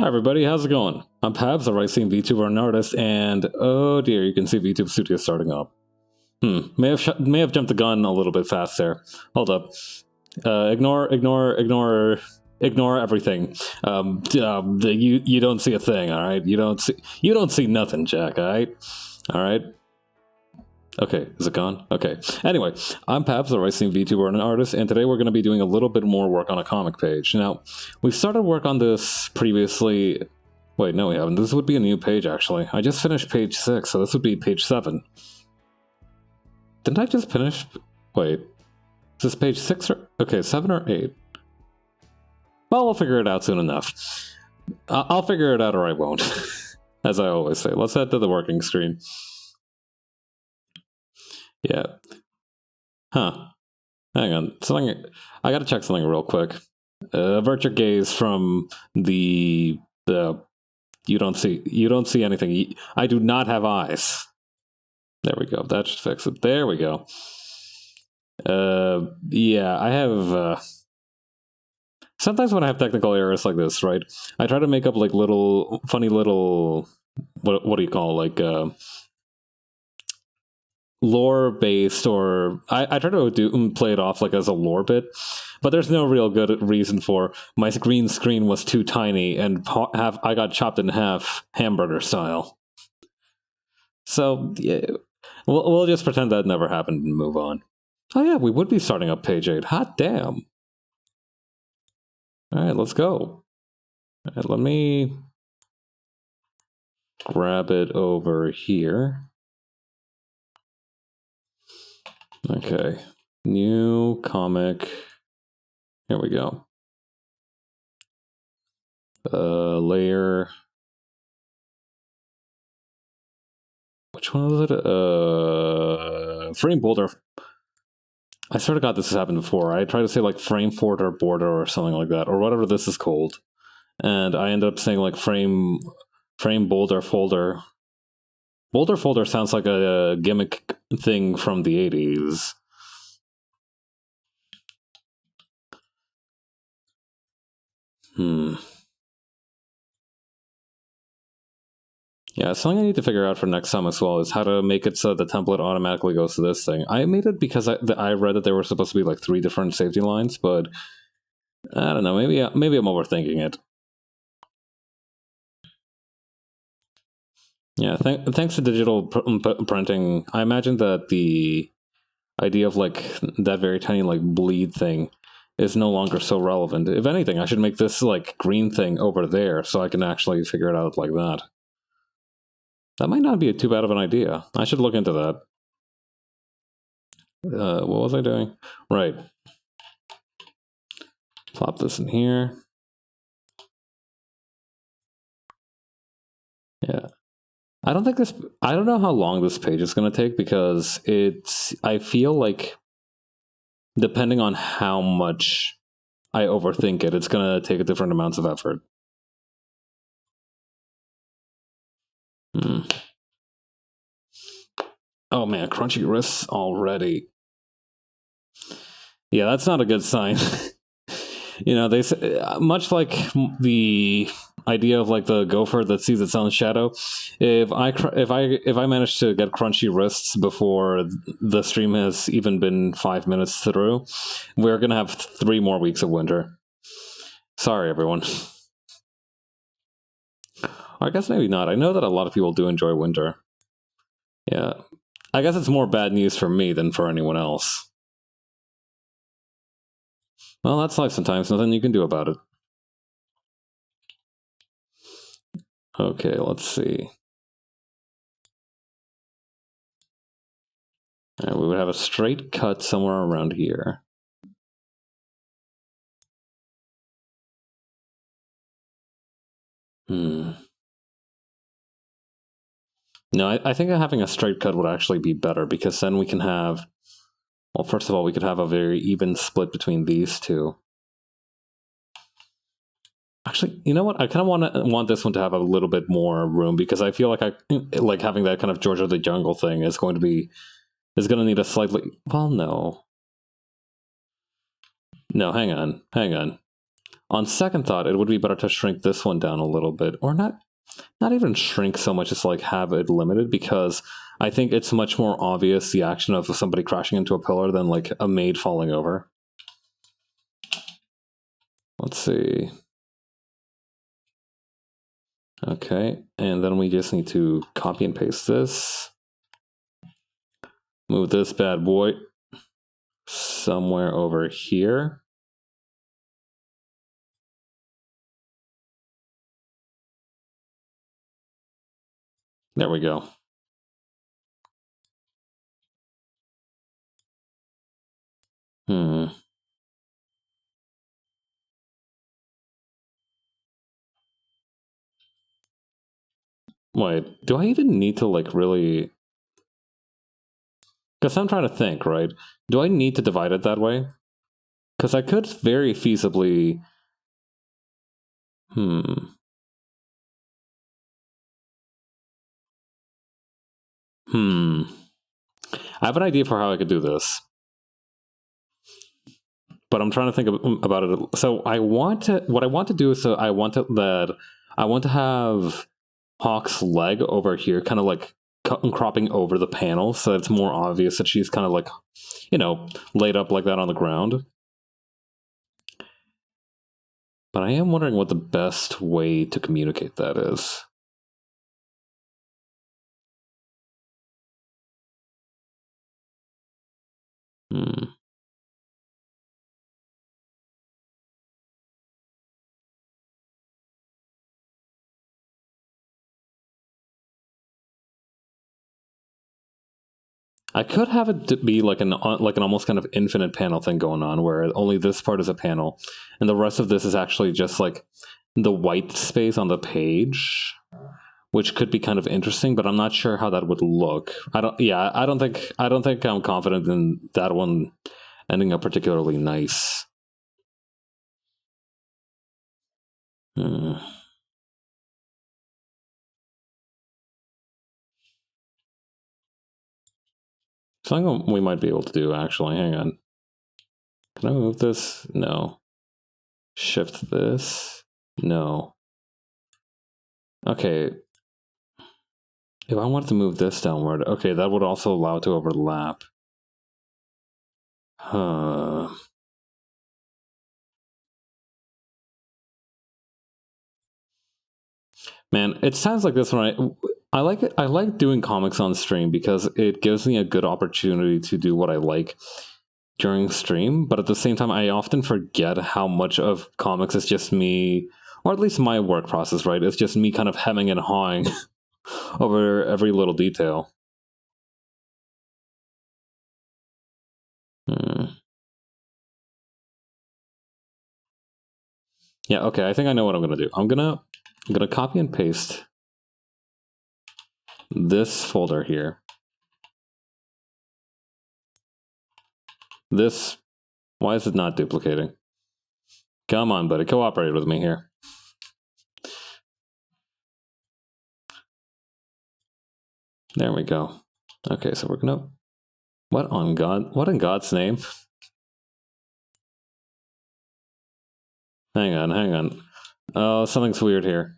Hi everybody, how's it going? I'm Pabs, a rising VTuber and artist, and oh dear, you can see VTube Studio starting up. May have jumped the gun a little bit fast there. Hold up. Ignore everything. You don't see a thing, all right? You don't see nothing, Jack. All right. Okay, is it gone? Okay. Anyway, I'm Pabs, a rising VTuber and an artist, and today we're going to be doing a little bit more work on a comic page. Now, we started work on this previously. Wait, no, we haven't. This would be a new page, actually. I just finished page 6, so this would be page 7. Didn't I just finish? Wait, is this page 6 or okay, 7 or 8? Well, we'll figure it out soon enough. I'll figure it out, or I won't, as I always say. Let's head to the working screen. Yeah. Huh. Hang on. Something. I gotta check something real quick. Avert your gaze from the. You don't see anything. I do not have eyes. There we go. That should fix it. There we go. Yeah, I have. Sometimes when I have technical errors like this, right? I try to make up like little funny little. What do you call it? Like lore based, or I try to play it off like as a lore bit, but there's no real good reason for my green screen was too tiny and I got chopped in half hamburger style. So yeah, we'll just pretend that never happened and move on. Oh yeah, we would be starting up page 8. Hot damn. All right, let's go. All right, let me grab it over here. Okay, new comic. Here we go. Layer. Which one is it? Frame folder. I sort of got this has happened before. I tried to say like frame folder border or something like that, or whatever this is called, and I ended up saying like frame boulder folder. Boulder folder sounds like a gimmick thing from the 80s. Yeah, something I need to figure out for next time as well is how to make it so the template automatically goes to this thing. I made it because I read that there were supposed to be like 3 different safety lines, but I don't know. Maybe I'm overthinking it. Yeah, thanks to digital printing, I imagine that the idea of like that very tiny like bleed thing is no longer so relevant. If anything, I should make this like green thing over there so I can actually figure it out like that. That might not be too bad of an idea. I should look into that. What was I doing? Right. Plop this in here. Yeah. I don't know how long this page is going to take because I feel like depending on how much I overthink it, it's going to take different amounts of effort. Oh man, crunchy wrists already. Yeah, that's not a good sign. You know, they say, much like the idea of like the gopher that sees its own shadow. If I manage to get crunchy wrists before the stream has even been 5 minutes through, we're gonna have 3 more weeks of winter. Sorry, everyone. I guess maybe not. I know that a lot of people do enjoy winter. Yeah, I guess it's more bad news for me than for anyone else. Well, that's life sometimes. Nothing you can do about it. Okay, let's see. We would have a straight cut somewhere around here. No, I think having a straight cut would actually be better because then we can have, well, first of all, we could have a very even split between these two. Actually, you know what? I kind of want this one to have a little bit more room because I feel like having that kind of George of the Jungle thing is going to need a slightly, well, no. No, hang on. On second thought, it would be better to shrink this one down a little bit, or not even shrink so much as like have it limited, because I think it's much more obvious the action of somebody crashing into a pillar than like a maid falling over. Let's see. Okay, and then we just need to copy and paste this. Move this bad boy somewhere over here. There we go. Wait, do I even need to like really... Because I'm trying to think, right? Do I need to divide it that way? Because I could very feasibly... I have an idea for how I could do this. But I'm trying to think about it. So I want to... What I want to do is I want to have Hawk's leg over here, kind of like cropping over the panel, so it's more obvious that she's kind of like, you know, laid up like that on the ground. But I am wondering what the best way to communicate that is. I could have it be like an almost kind of infinite panel thing going on, where only this part is a panel, and the rest of this is actually just like the white space on the page, which could be kind of interesting. But I'm not sure how that would look. I don't think I'm confident in that one ending up particularly nice. Something we might be able to do, actually. Hang on. Can I move this? No. Shift this? No. Okay. If I wanted to move this downward, okay, that would also allow it to overlap. Huh. Man, it sounds like this one. I like it. I like doing comics on stream because it gives me a good opportunity to do what I like during stream. But at the same time, I often forget how much of comics is just me, or at least my work process, right? It's just me kind of hemming and hawing over every little detail. Yeah, okay, I think I know what I'm gonna do. I'm gonna copy and paste this folder here. This, why is it not duplicating? Come on, buddy, cooperate with me here. There we go. Okay, so we're gonna, what in God's name? Hang on. Oh, something's weird here.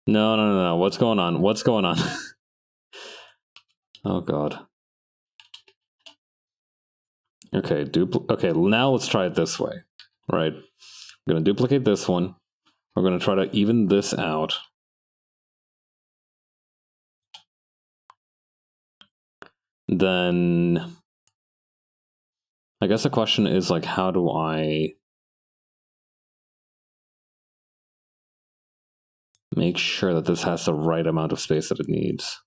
No. What's going on? Oh God. Okay, okay, now let's try it this way. Right. We're gonna duplicate this one. We're gonna try to even this out. Then I guess the question is like, how do I make sure that this has the right amount of space that it needs?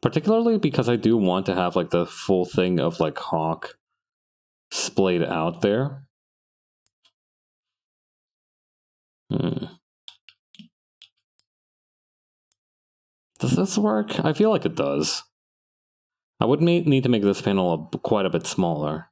Particularly because I do want to have like the full thing of like Hawk splayed out there. Does this work? I feel like it does. I would need to make this panel quite a bit smaller.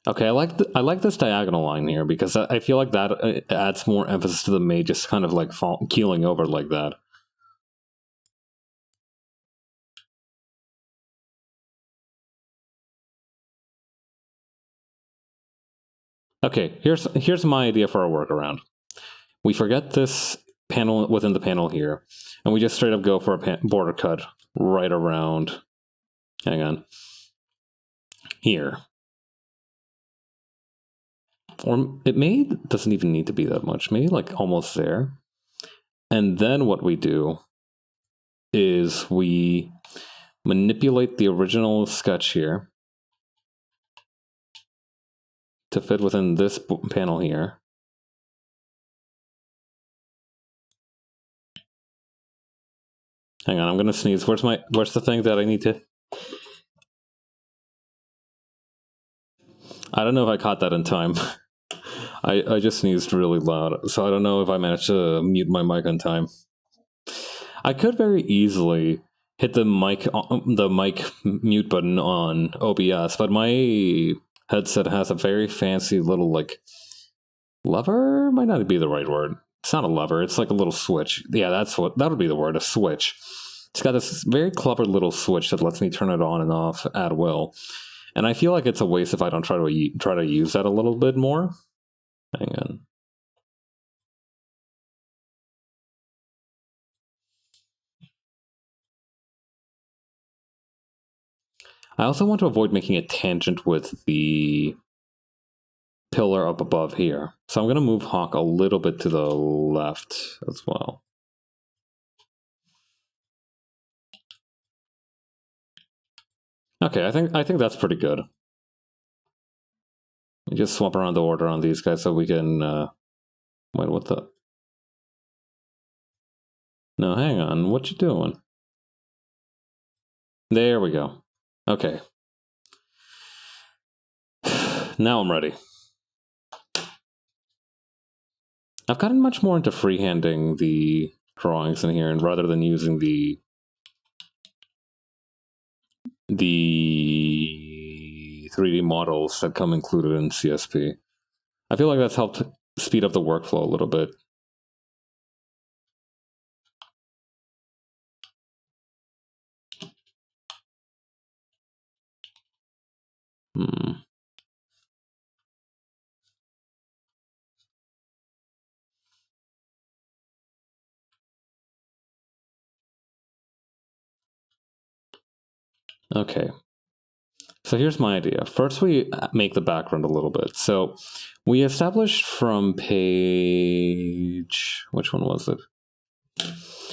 Okay, I like this diagonal line here because I feel like that adds more emphasis to the mage just kind of like keeling over like that. Okay, here's my idea for a workaround. We forget this panel within the panel here, and we just straight up go for a border cut right around. Hang on. Here. Or it doesn't even need to be that much. Maybe like almost there. And then what we do is we manipulate the original sketch here to fit within this panel here. Hang on, I'm gonna sneeze. Where's the thing that I need to? I don't know if I caught that in time. I just sneezed really loud, so I don't know if I managed to mute my mic on time. I could very easily hit the mic mute button on OBS, but my headset has a very fancy little like lever. Might not be the right word. It's not a lever. It's like a little switch. Yeah, that would be the word. A switch. It's got this very clever little switch that lets me turn it on and off at will. And I feel like it's a waste if I don't try to use that a little bit more. Hang on. I also want to avoid making a tangent with the pillar up above here. So I'm going to move Hawk a little bit to the left as well. Okay, I think that's pretty good. We just swap around the order on these guys so we can... wait, what the... No, hang on. What you doing? There we go. Okay. Now I'm ready. I've gotten much more into freehanding the drawings in here, and rather than using the 3D models that come included in CSP. I feel like that's helped speed up the workflow a little bit. Okay. So here's my idea. First, we make the background a little bit. So we established from page... Which one was it?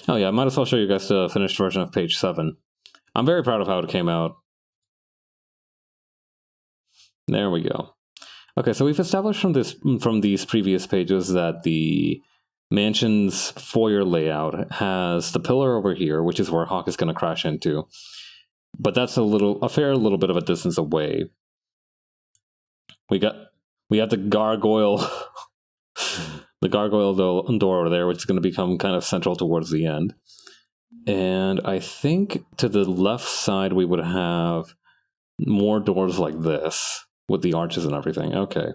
Oh yeah, I might as well show you guys the finished version of page 7. I'm very proud of how it came out. There we go. Okay, so we've established from these previous pages that the mansion's foyer layout has the pillar over here, which is where Hawk is going to crash into. But that's a fair little bit of a distance away. We have the gargoyle the gargoyle door over there, which is going to become kind of central towards the end. And I think to the left side we would have more doors like this with the arches and everything. Okay.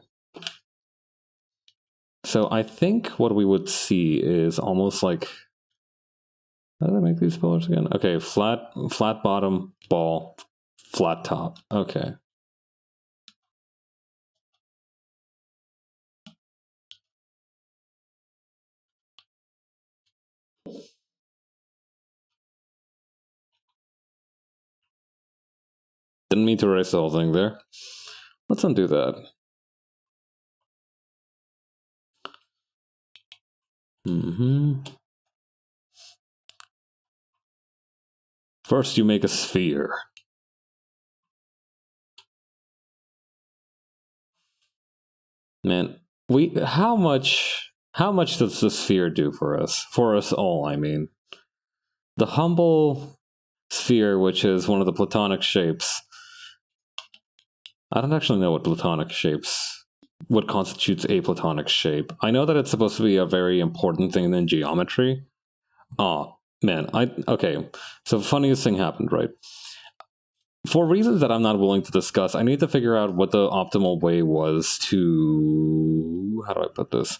So I think what we would see is almost like... How did I make these pillars again? Okay, flat bottom, ball, flat top. Okay. Didn't mean to erase the whole thing there. Let's undo that. First, you make a sphere. Man, how much does the sphere do for us? For us all, I mean. The humble sphere, which is one of the platonic shapes. I don't actually know what constitutes a platonic shape. I know that it's supposed to be a very important thing in geometry. Oh, man, okay. So funniest thing happened, right? for reasons that I'm not willing to discuss, I need to figure out what the optimal way was to... How do I put this?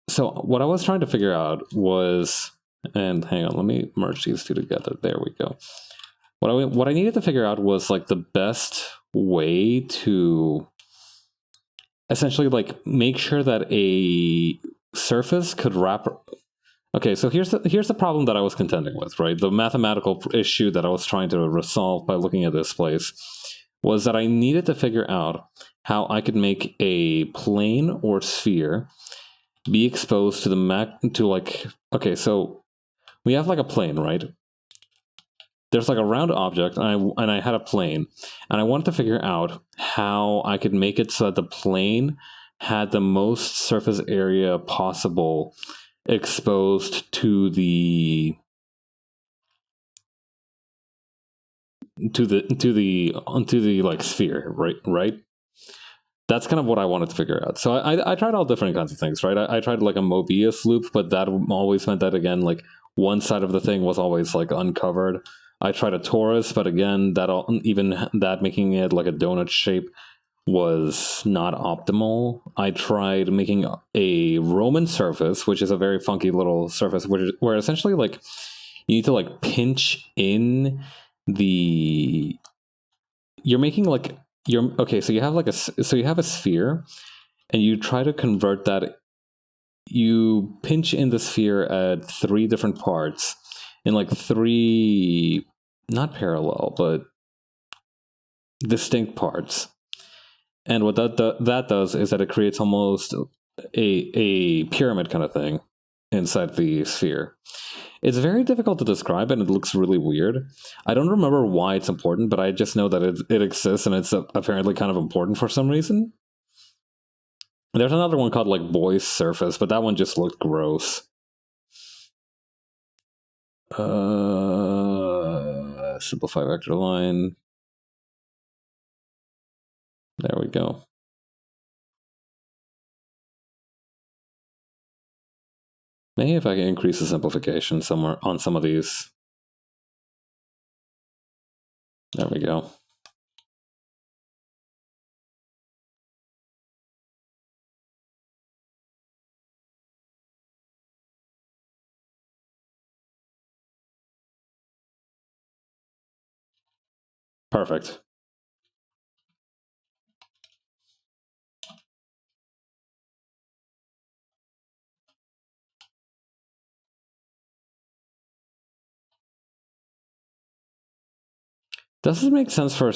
So what I was trying to figure out was... And hang on, let me merge these two together. There we go. What I needed to figure out was like the best way to essentially like make sure that a surface could wrap... Okay, so here's the problem that I was contending with, right? The mathematical issue that I was trying to resolve by looking at this place was that I needed to figure out how I could make a plane or sphere be exposed to like... Okay, so we have like a plane, right? There's like a round object, and I had a plane, and I wanted to figure out how I could make it so that the plane had the most surface area possible exposed to the like sphere, right? That's kind of what I wanted to figure out. So I tried all different kinds of things, right? I tried like a Mobius loop, but that always meant that, again, like one side of the thing was always like uncovered. I tried a torus, but again, even that making it like a donut shape was not optimal. I tried making a Roman surface, which is a very funky little surface, where essentially like you need to like pinch in the... You're making like... Okay, so you have like you have a sphere, and you try to convert that. You pinch in the sphere at 3 different parts in like 3, not parallel, but distinct parts. And what that does is that it creates almost a pyramid kind of thing inside the sphere. It's very difficult to describe, and it looks really weird. I don't remember why it's important, but I just know that it exists, and it's apparently kind of important for some reason. There's another one called like Boy's Surface, but that one just looked gross. Simplify vector line. There we go. Maybe if I can increase the simplification somewhere on some of these. There we go. Perfect. Does it make sense for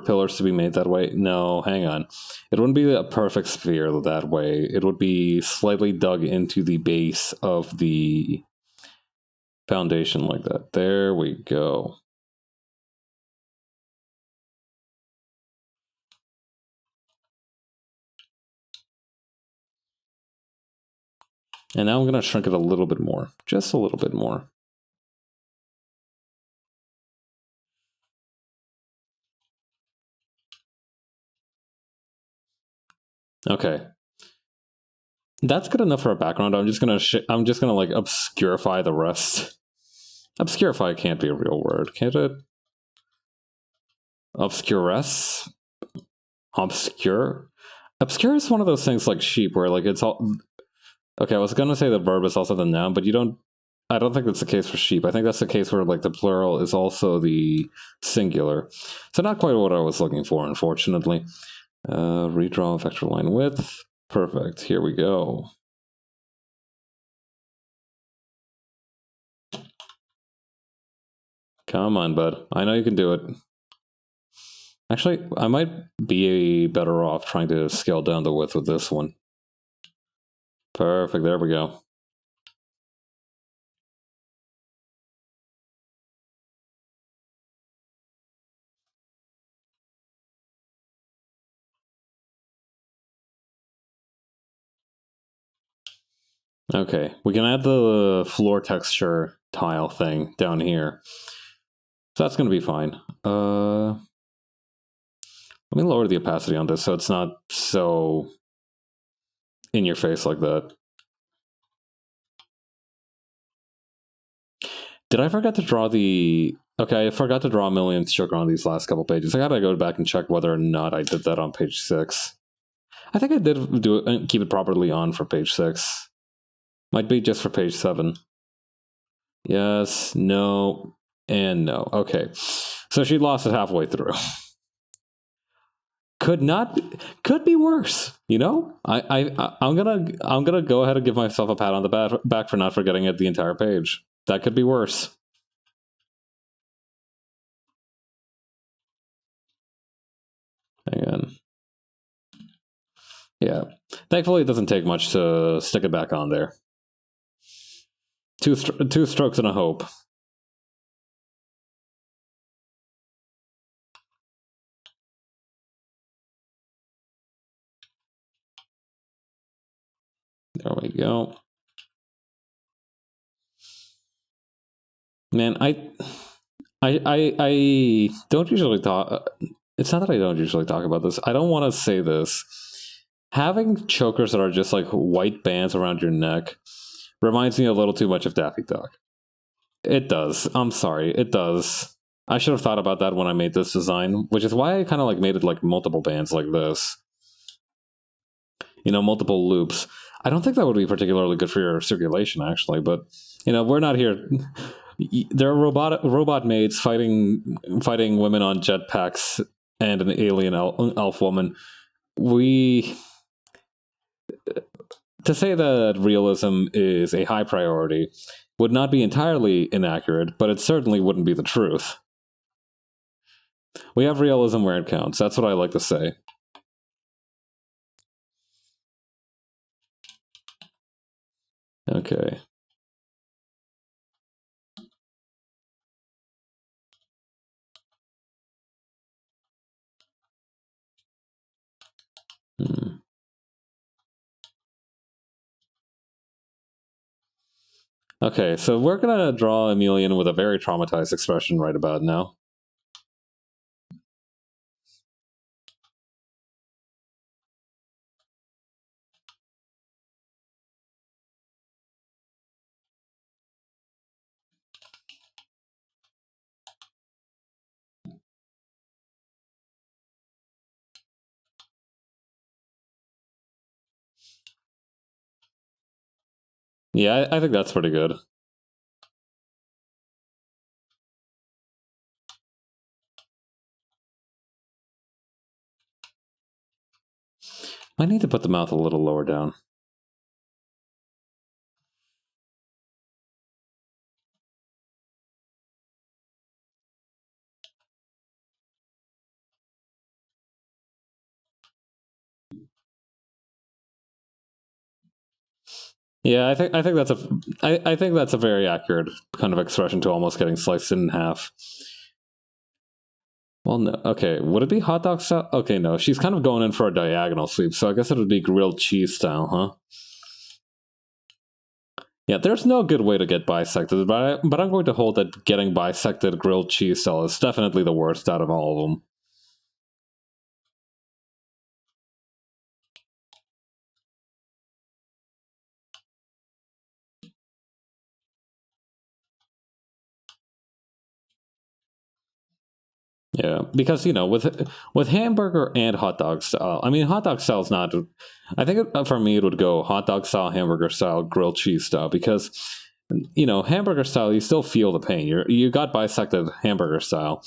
pillars to be made that way? No, hang on. It wouldn't be a perfect sphere that way. It would be slightly dug into the base of the foundation like that. There we go. And now I'm going to shrink it a little bit more. Just a little bit more. Okay. That's good enough for a background. I'm just gonna like obscurify the rest. Obscurify can't be a real word, can't it? Obscuress? Obscure? Obscure is one of those things like sheep, where like it's all... Okay, I was gonna say the verb is also the noun, but I don't think that's the case for sheep. I think that's the case where like the plural is also the singular. So not quite what I was looking for, unfortunately. Redraw vector line width. Perfect. Here we go. Come on, bud. I know you can do it. Actually, I might be better off trying to scale down the width with this one. Perfect. There we go. Okay, we can add the floor texture tile thing down here. So that's going to be fine. Let me lower the opacity on this so it's not so in your face like that. Did I forget to draw the... Okay, I forgot to draw a million sugar on these last couple pages. I gotta go back and check whether or not I did that on page 6. I think I did do it and keep it properly on for page 6. Might be just for page 7. Yes, no, and no. Okay, so she lost it halfway through. Could be worse. You know, I'm gonna go ahead and give myself a pat on the back for not forgetting it the entire page. That could be worse. Hang on. Yeah, thankfully it doesn't take much to stick it back on there. Two strokes and a hope. There we go. Man, I don't usually talk. It's not that I don't usually talk about this. I don't want to say this. Having chokers that are just like white bands around your neck reminds me a little too much of Daffy Duck. It does. I'm sorry. It does. I should have thought about that when I made this design, which is why I kind of like made it like multiple bands like this. You know, multiple loops. I don't think that would be particularly good for your circulation, actually, but, you know, we're not here. There are robot maids fighting women on jetpacks and an alien elf woman. To say that realism is a high priority would not be entirely inaccurate, but it certainly wouldn't be the truth. We have realism where it counts. That's what I like to say. Okay. Okay, so we're gonna draw Emilian with a very traumatized expression right about now. Yeah, I think that's pretty good. I need to put the mouth a little lower down. Yeah, I think that's a very accurate kind of expression to almost getting sliced in half. Well, no. Okay, would it be hot dog style? Okay, no. She's kind of going in for a diagonal sweep, so I guess it would be grilled cheese style, huh? Yeah, there's no good way to get bisected, but I'm going to hold that getting bisected grilled cheese style is definitely the worst out of all of them. Yeah, because you know, with hamburger and hot dog style, I mean, hot dog style is not. I think for me, it would go hot dog style, hamburger style, grilled cheese style, because you know, hamburger style, you still feel the pain. You got bisected hamburger style,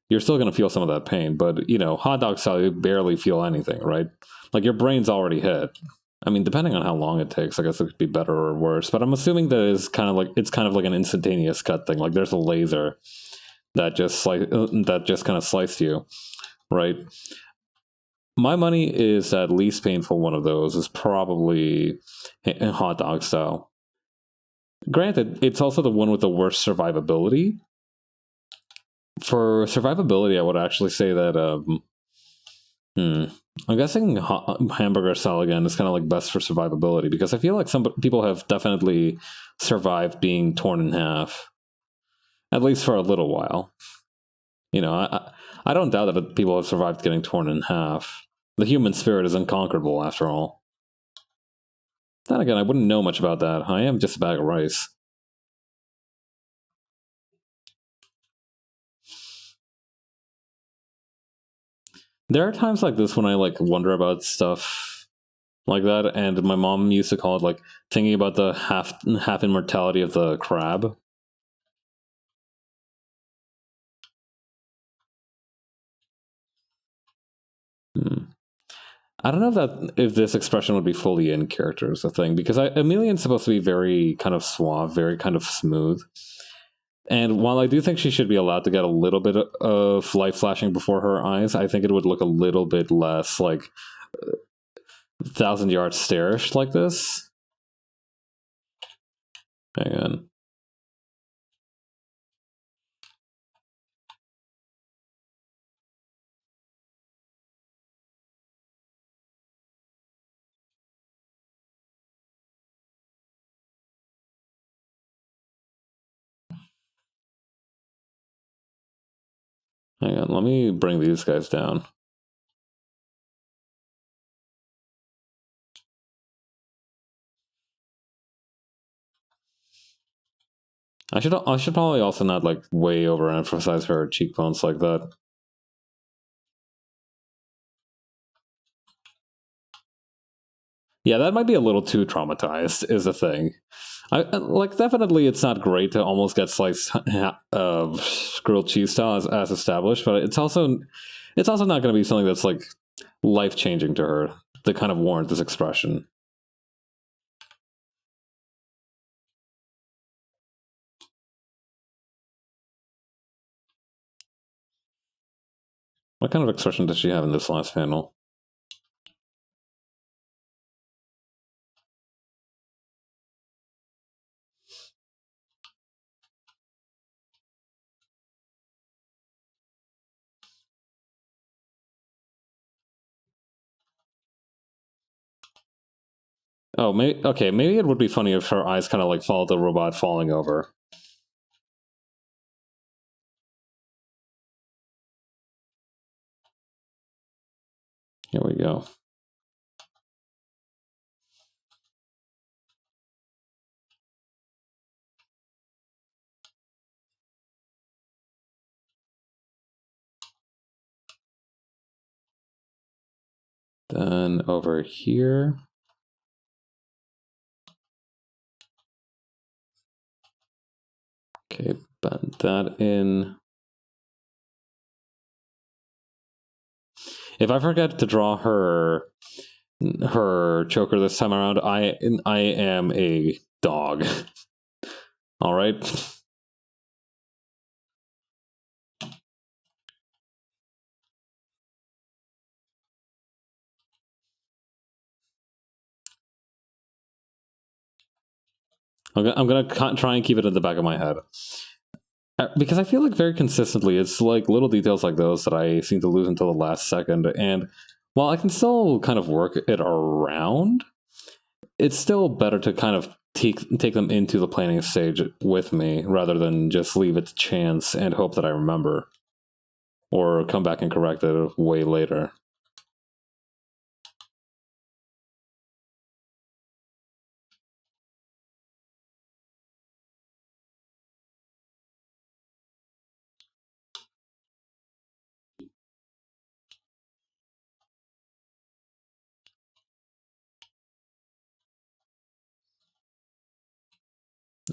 you're still gonna feel some of that pain, but you know, hot dog style, you barely feel anything, right? Like your brain's already hit. I mean, depending on how long it takes, I guess it could be better or worse. But I'm assuming that it's kind of like an instantaneous cut thing. Like there's a laser that just kind of sliced you, right? My money is that least painful one of those is probably hot dog style. Granted, it's also the one with the worst survivability. For survivability, I would actually say that I'm guessing hamburger style again is kind of like best for survivability, because I feel like some people have definitely survived being torn in half, at least for a little while. You know, I don't doubt that people have survived getting torn in half. The human spirit is unconquerable, after all. Then again, I wouldn't know much about that. I am just a bag of rice. There are times like this when I like wonder about stuff like that, and my mom used to call it like thinking about the half immortality of the crab. Hmm. I don't know if this expression would be fully in character is the thing, because Emilian's supposed to be very kind of suave, very kind of smooth. And while I do think she should be allowed to get a little bit of light flashing before her eyes, I think it would look a little bit less like 1,000-yard starish like this. Hang on. Hang on, let me bring these guys down. I should probably also not like way overemphasize her cheekbones like that. Yeah, that might be a little too traumatized, is the thing. Like, definitely it's not great to almost get sliced grilled cheese style as established, but it's also not going to be something that's like life changing to her to kind of warrant this expression. What kind of expression does she have in this last panel? Oh, maybe it would be funny if her eyes kind of like follow the robot falling over. Here we go. Then over here. Okay, bend that in. If I forget to draw her choker this time around, I am a dog. All right. I'm gonna try and keep it in the back of my head. Because I feel like very consistently, it's like little details like those that I seem to lose until the last second. And while I can still kind of work it around, it's still better to kind of take them into the planning stage with me rather than just leave it to chance and hope that I remember or come back and correct it way later.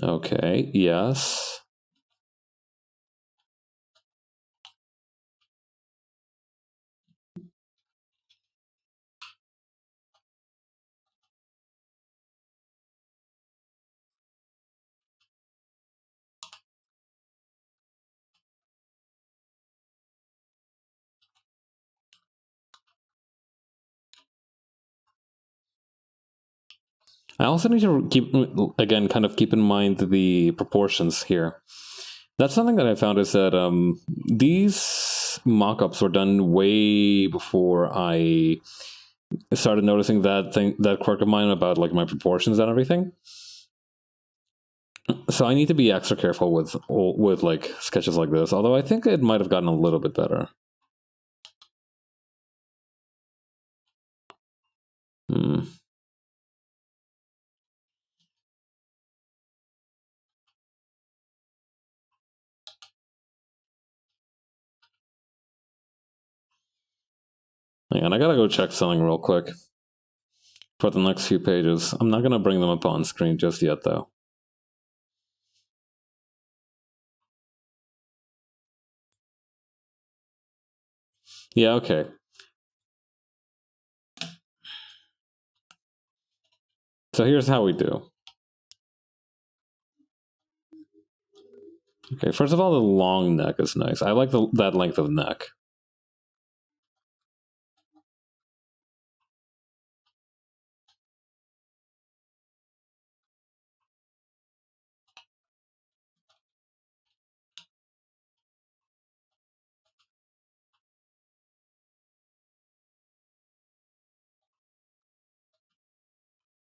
Okay, yes. I also need to kind of keep in mind the proportions here. That's something that I found is that these mock-ups were done way before I started noticing that quirk of mine about like my proportions and everything. So I need to be extra careful with like sketches like this. Although I think it might have gotten a little bit better. Hmm. Hang on, I gotta go check selling real quick for the next few pages. I'm not gonna bring them up on screen just yet, though. Yeah, okay. So here's how we do. Okay, first of all, the long neck is nice. I like that length of neck.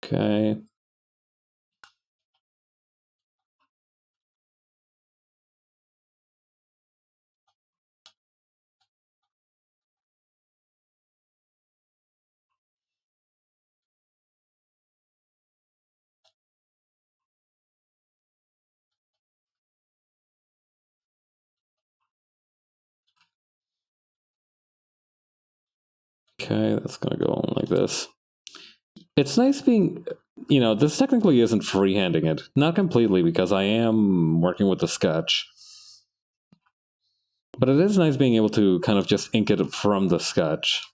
Okay. Okay, that's gonna go on like this. It's nice being, this technically isn't freehanding it. Not completely, because I am working with the sketch. But it is nice being able to kind of just ink it from the sketch.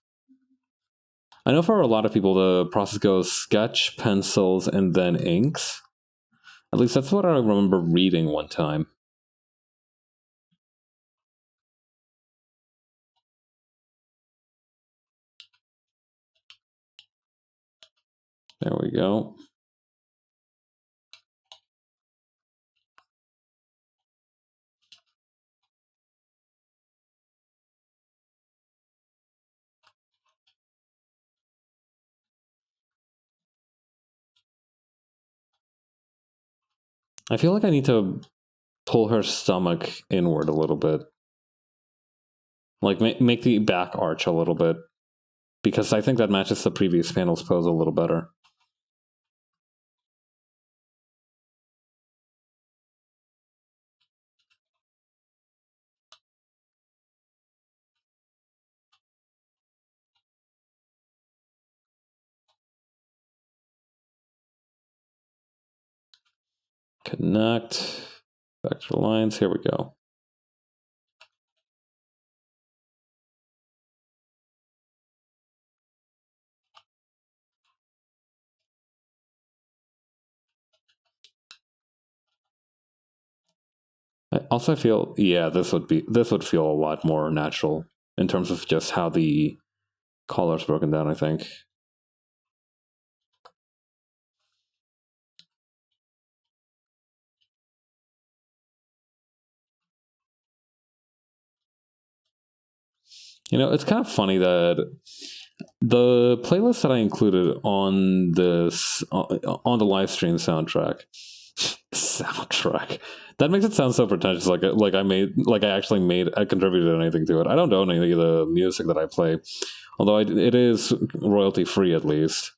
I know for a lot of people, the process goes sketch, pencils, and then inks. At least that's what I remember reading one time. There we go. I feel like I need to pull her stomach inward a little bit. Like, make the back arch a little bit. Because I think that matches the previous panel's pose a little better. Connect. Back to the lines. Here we go. I also feel, yeah, this would feel a lot more natural in terms of just how the collar's broken down, I think. It's kind of funny that the playlist that I included on this on the live stream soundtrack that makes it sound so pretentious, like I contributed anything to it. I don't own any of the music that I play, although it is royalty free at least,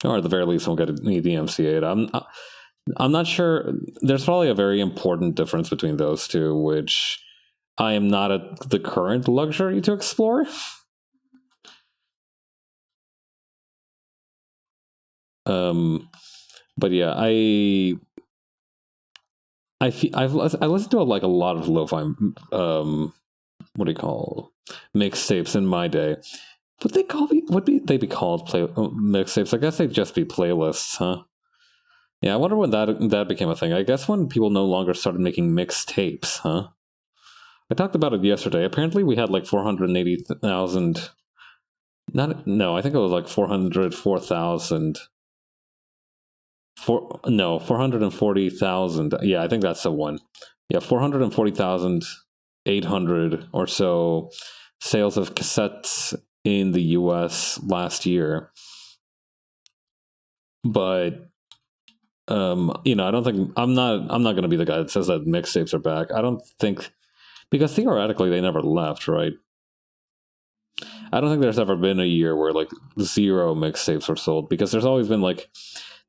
or at the very least, won't get any DMCA. I'm not sure. There's probably a very important difference between those two, which I am not at the current luxury to explore. But yeah, I listened to a lot of lo-fi what do you call mixtapes in my day. Would they be called mixtapes? I guess they'd just be playlists, huh? Yeah, I wonder when that became a thing. I guess when people no longer started making mixtapes, huh? I talked about it yesterday. Apparently, we had like 480,000. I think it was like 404,000. 440,000. Yeah, I think that's the one. Yeah, 440,800 or so sales of cassettes in the US last year. But I don't think I'm not going to be the guy that says that mixtapes are back. I don't think, because theoretically they never left, right? I don't think there's ever been a year where like 0 mixtapes were sold, because there's always been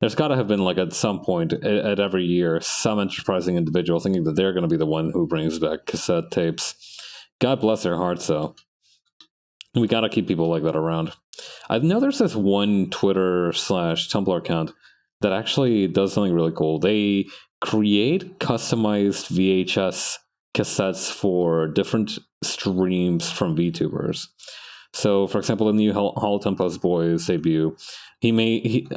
there's got to have been at some point at every year some enterprising individual thinking that they're going to be the one who brings back cassette tapes. God bless their hearts, though. We gotta keep people like that around. I know there's this one Twitter/Tumblr account that actually does something really cool. They create customized VHS cassettes for different streams from VTubers. So, for example, in the new Holoton Post Boys debut, they made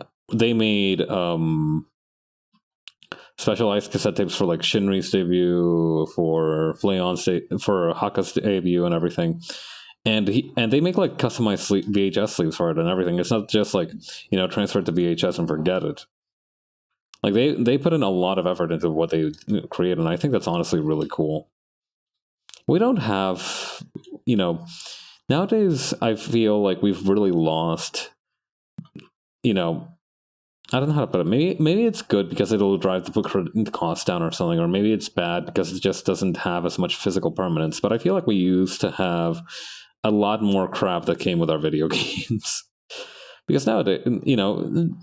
specialized cassette tapes for like Shinri's debut, for for Haka's debut, and everything. And they make like customized VHS sleeves for it and everything. It's not just like, transfer it to VHS and forget it. Like they put in a lot of effort into what they create, and I think that's honestly really cool. We don't have, nowadays I feel like we've really lost, I don't know how to put it. Maybe it's good because it'll drive the book cost down or something, or maybe it's bad because it just doesn't have as much physical permanence. But I feel like we used to have a lot more crap that came with our video games. Because nowadays,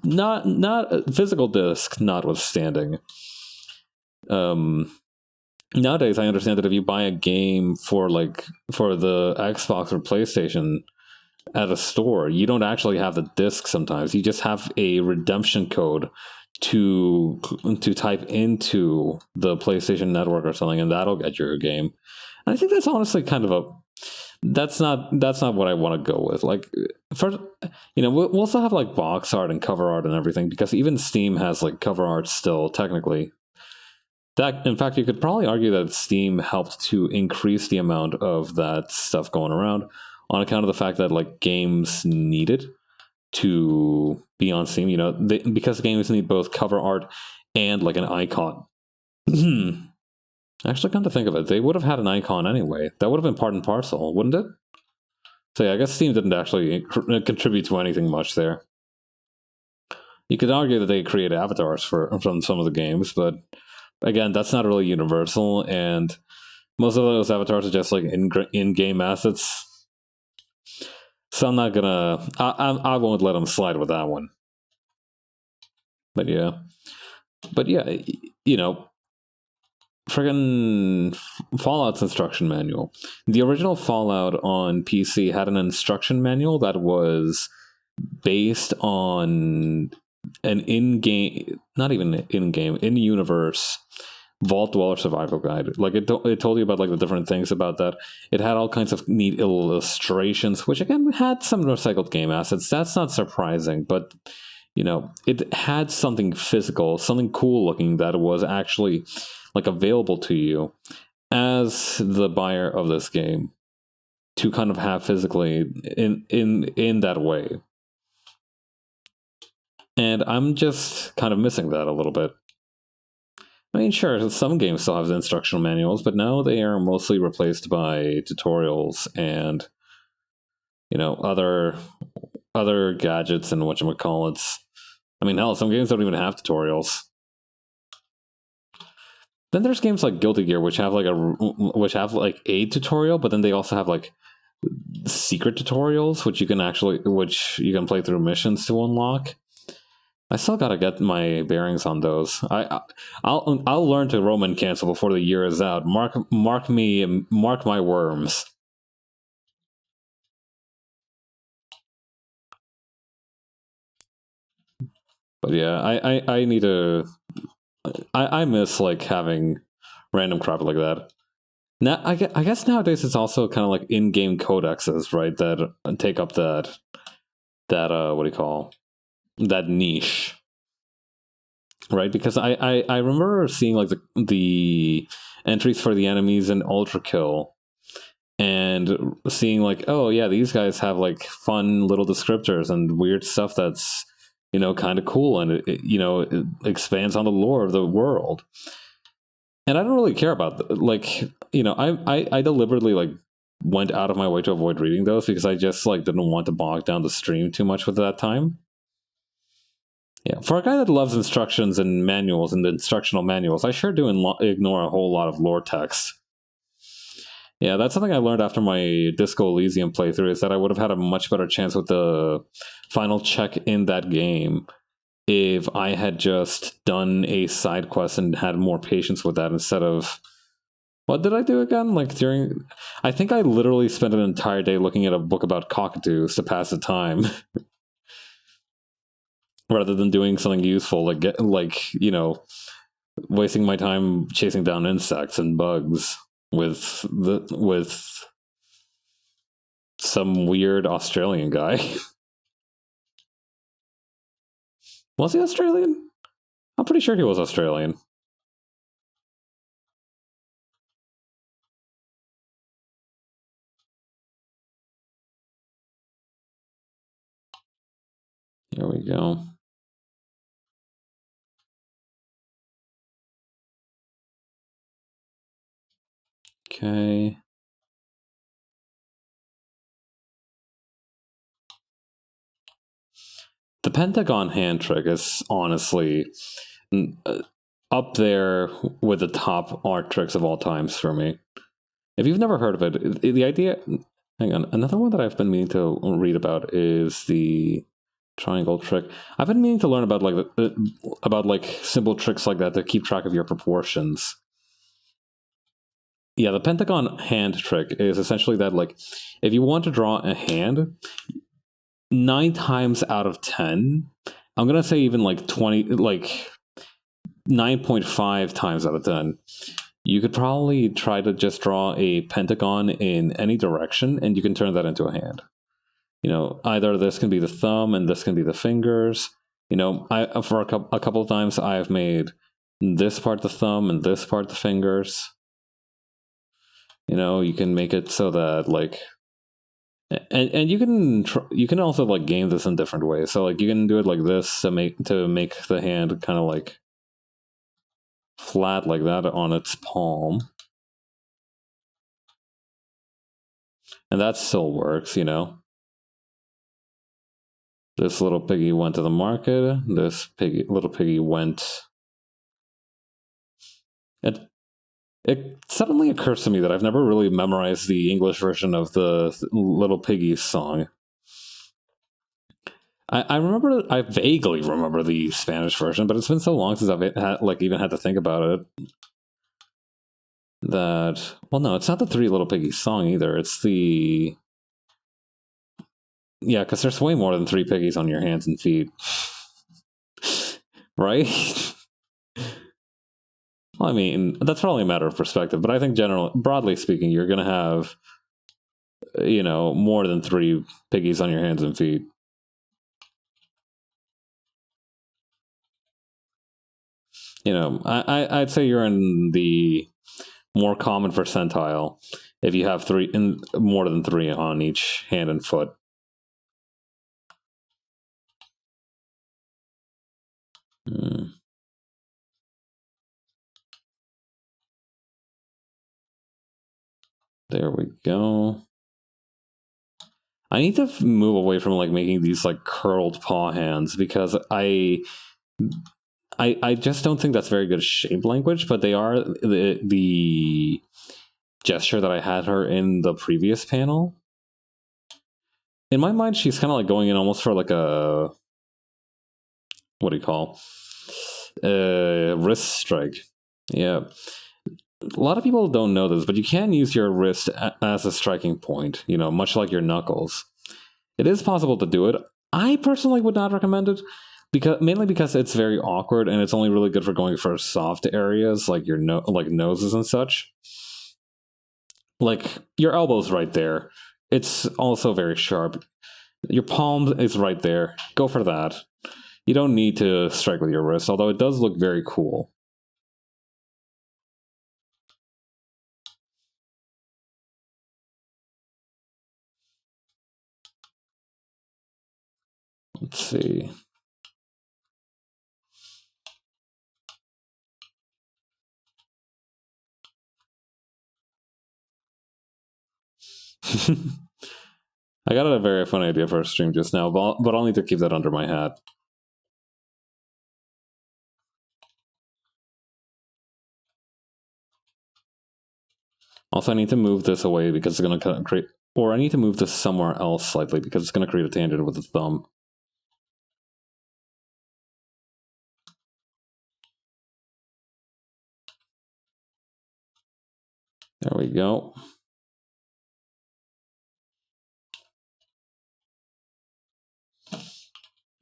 not physical disc notwithstanding. Nowadays, I understand that if you buy a game for the Xbox or PlayStation at a store, you don't actually have the disc sometimes. You just have a redemption code to type into the PlayStation Network or something, and that'll get your game. And I think that's honestly kind of that's not what I want to go with. Like, first, we'll also have like box art and cover art and everything, because even Steam has like cover art still, technically. That, in fact, you could probably argue that Steam helped to increase the amount of that stuff going around on account of the fact that like games needed to be on Steam, because games need both cover art and like an icon. Actually, come to think of it, they would have had an icon anyway. That would have been part and parcel, wouldn't it? So yeah, I guess Steam didn't actually contribute to anything much there. You could argue that they created avatars from some of the games, but again, that's not really universal, and most of those avatars are just like in-game assets. So I'm not gonna... I won't let them slide with that one. But yeah, friggin' Fallout's instruction manual. The original Fallout on PC had an instruction manual that was based on an in-game, not even in-game, in-universe Vault Dweller survival guide. Like it told you about like the different things about that. It had all kinds of neat illustrations, which again had some recycled game assets. That's not surprising, but it had something physical, something cool looking that was actually like available to you as the buyer of this game to kind of have physically in that way. And I'm just kind of missing that a little bit. I mean, sure, some games still have instructional manuals, but now they are mostly replaced by tutorials and, other gadgets and whatchamacallits. I mean, hell, some games don't even have tutorials. Then there's games like Guilty Gear, which have like a tutorial, but then they also have like secret tutorials, which you can play through missions to unlock. I still gotta get my bearings on those. I'll learn to Roman cancel before the year is out. Mark my worms. But yeah, I need to. I miss like having random crap like that. Now I guess nowadays it's also kind of like in-game codexes, right? That take up that what do you call that niche, right? Because I remember seeing like the entries for the enemies in Ultra Kill, and seeing like, oh yeah, these guys have like fun little descriptors and weird stuff that's kind of cool, and it expands on the lore of the world. And I don't really care about I deliberately like went out of my way to avoid reading those because I just like didn't want to bog down the stream too much with that time. Yeah, for a guy that loves instructions and manuals and the instructional manuals, I sure do ignore a whole lot of lore text. Yeah, that's something I learned after my Disco Elysium playthrough, is that I would have had a much better chance with the final check in that game if I had just done a side quest and had more patience with that instead of What did I do again? Like during, I think I literally spent an entire day looking at a book about cockatoos to pass the time, rather than doing something useful, wasting my time chasing down insects and bugs with some weird Australian guy. Was he Australian? I'm pretty sure he was Australian. Here we go. Okay. The Pentagon hand trick is honestly up there with the top art tricks of all times for me. If you've never heard of it, the idea... Hang on. Another one that I've been meaning to read about is the triangle trick. I've been meaning to learn about simple tricks like that to keep track of your proportions. Yeah, the Pentagon hand trick is essentially that, like, if you want to draw a hand, 9 times out of 10, I'm gonna say even like 9.5 times out of 10, you could probably try to just draw a pentagon in any direction, and you can turn that into a hand. You know, either this can be the thumb and this can be the fingers. You know, for a couple of times I've made this part the thumb and this part the fingers. You know, you can make it so that like, and you can also like game this in different ways. So like you can do it like this to make the hand kind of like flat like that on its palm. And that still works, you know. This little piggy went to the market. This little piggy went... It suddenly occurs to me that I've never really memorized the English version of the Little Piggy song. I vaguely remember the Spanish version, but it's been so long since I've even had to think about it. That, well, no, it's not the Three Little Piggies song either. It's the... Yeah, because there's way more than 3 piggies on your hands and feet. Right? Well, I mean, that's probably a matter of perspective, but I think broadly speaking, you're going to have, you know, more than 3 piggies on your hands and feet. You know, I'd say you're in the more common percentile if you have more than 3 on each hand and foot. There we go. I need to move away from like making these like curled paw hands because I just don't think that's very good shape language, but they are the gesture that I had her in the previous panel. In my mind, she's kind of like going in almost for like a, what do you call, wrist strike. Yeah. A lot of people don't know this, but you can use your wrist as a striking point, you know, much like your knuckles. It is possible to do it. I personally would not recommend it, mainly because it's very awkward and it's only really good for going for soft areas like your like noses and such. Like your elbow's right there. It's also very sharp. Your palm is right there. Go for that. You don't need to strike with your wrist, although it does look very cool. Let's see. I got a very funny idea for a stream just now, but I'll need to keep that under my hat. Also, I need to move this away because it's going to create... Or I need to move this somewhere else slightly because it's going to create a tangent with the thumb. There we go.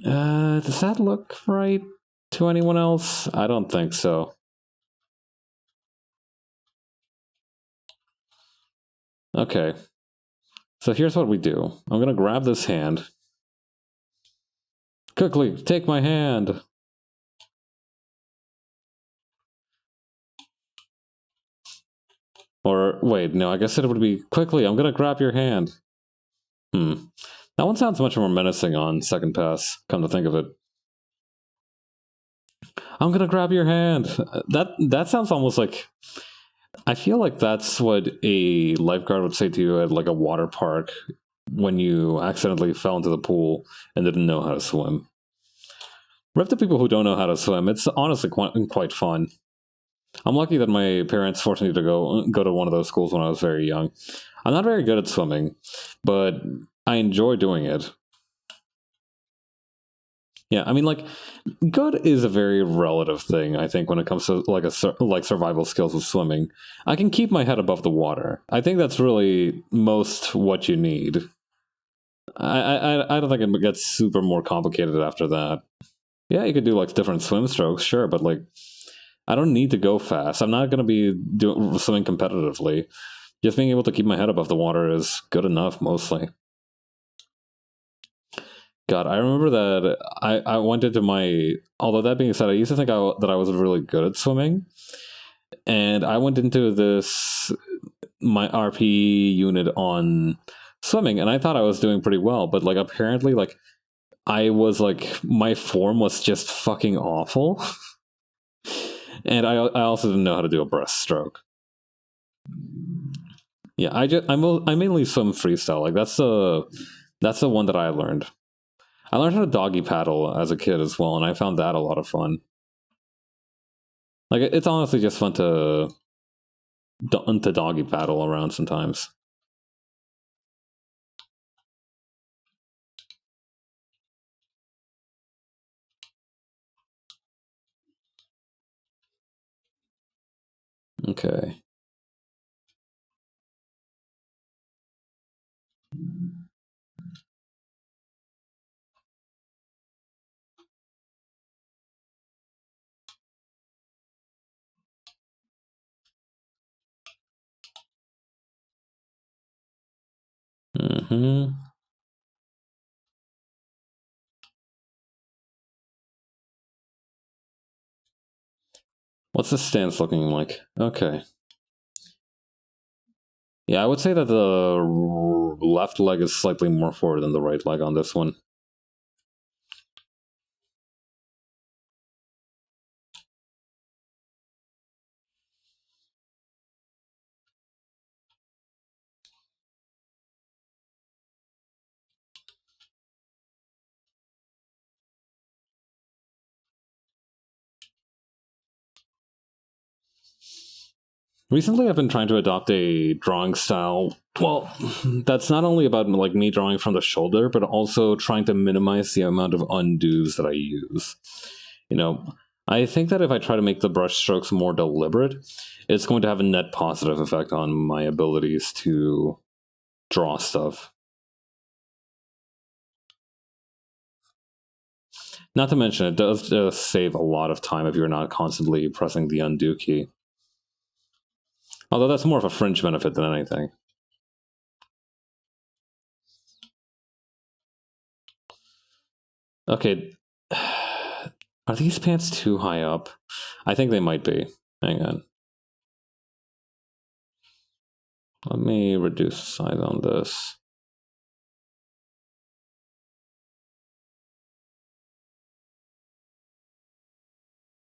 Does that look right to anyone else? I don't think so. Okay. So here's what we do. I'm gonna grab this hand. Quickly, take my hand! Or, wait, no, I guess it would be, quickly, I'm gonna grab your hand. That one sounds much more menacing on second pass, come to think of it. I'm gonna grab your hand! That sounds almost like... I feel like that's what a lifeguard would say to you at like a water park when you accidentally fell into the pool and didn't know how to swim. Rip to people who don't know how to swim, it's honestly quite fun. I'm lucky that my parents forced me to go to one of those schools when I was very young. I'm not very good at swimming, but I enjoy doing it. Yeah, I mean, like, good is a very relative thing, I think, when it comes to like survival skills with swimming. I can keep my head above the water. I think that's really most what you need. I don't think it gets super more complicated after that. Yeah, you could do like different swim strokes, sure, but like, I don't need to go fast. I'm not going to be swimming competitively. Just being able to keep my head above the water is good enough, mostly. God, I remember that I went into my... Although that being said, I used to think that I was really good at swimming. And I went into my RP unit on swimming, and I thought I was doing pretty well. But like apparently, like, I was like... My form was just fucking awful. And I also didn't know how to do a breaststroke. Yeah, I mainly swim freestyle. Like that's the one that I learned. I learned how to doggy paddle as a kid as well, and I found that a lot of fun. Like it's honestly just fun to doggy paddle around sometimes. Okay. What's the stance looking like? Okay. Yeah, I would say that the left leg is slightly more forward than the right leg on this one. Recently, I've been trying to adopt a drawing style. Well, that's not only about like me drawing from the shoulder, but also trying to minimize the amount of undos that I use. You know, I think that if I try to make the brush strokes more deliberate, it's going to have a net positive effect on my abilities to draw stuff. Not to mention, it does just save a lot of time if you're not constantly pressing the undo key. Although that's more of a fringe benefit than anything. Okay. Are these pants too high up? I think they might be. Hang on. Let me reduce the size on this.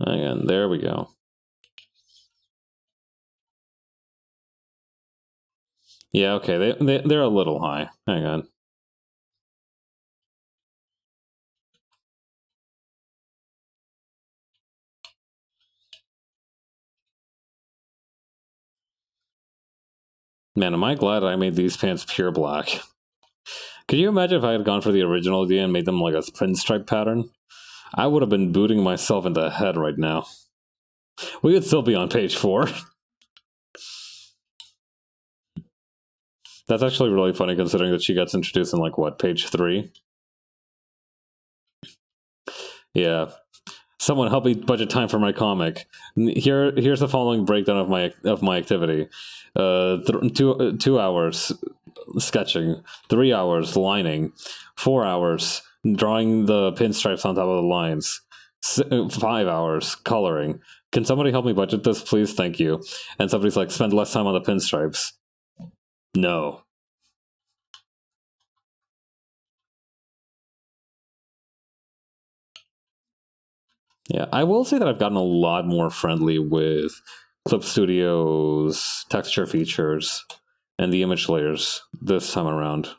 Hang on, there we go. Yeah, okay, they're a little high. Hang on. Man, am I glad I made these pants pure black. Could you imagine if I had gone for the original idea and made them like a pinstripe pattern? I would have been booting myself in the head right now. We would still be on page 4. That's actually really funny considering that she gets introduced in like what, page 3? Yeah. Someone help me budget time for my comic. Here's the following breakdown of my activity. 2 hours sketching, 3 hours lining, 4 hours drawing the pinstripes on top of the lines, 5 hours coloring. Can somebody help me budget this, please? Thank you. And somebody's like, spend less time on the pinstripes. No. Yeah, I will say that I've gotten a lot more friendly with Clip Studio's texture features and the image layers this time around.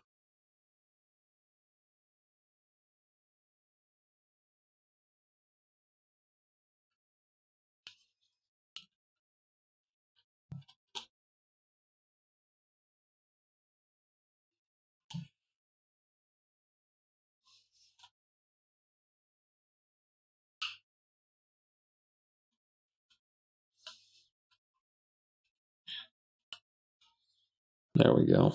There we go.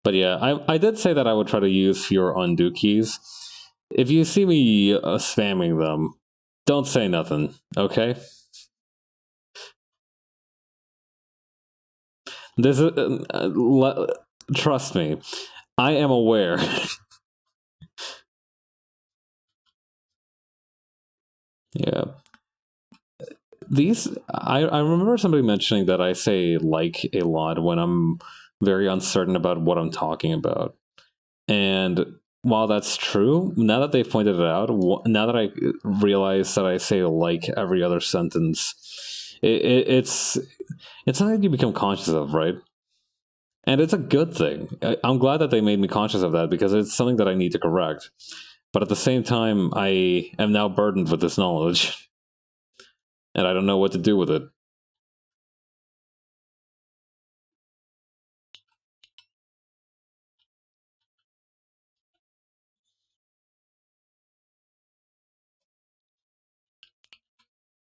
But yeah, I did say that I would try to use fewer undo keys. If you see me spamming them, don't say nothing, okay? This is trust me, I am aware. Yeah. I remember somebody mentioning that I say like a lot when I'm very uncertain about what I'm talking about. And while that's true, now that they've pointed it out, now that I realize that I say like every other sentence, it's something you become conscious of, right? And it's a good thing. I'm glad that they made me conscious of that because it's something that I need to correct. But at the same time, I am now burdened with this knowledge. And I don't know what to do with it.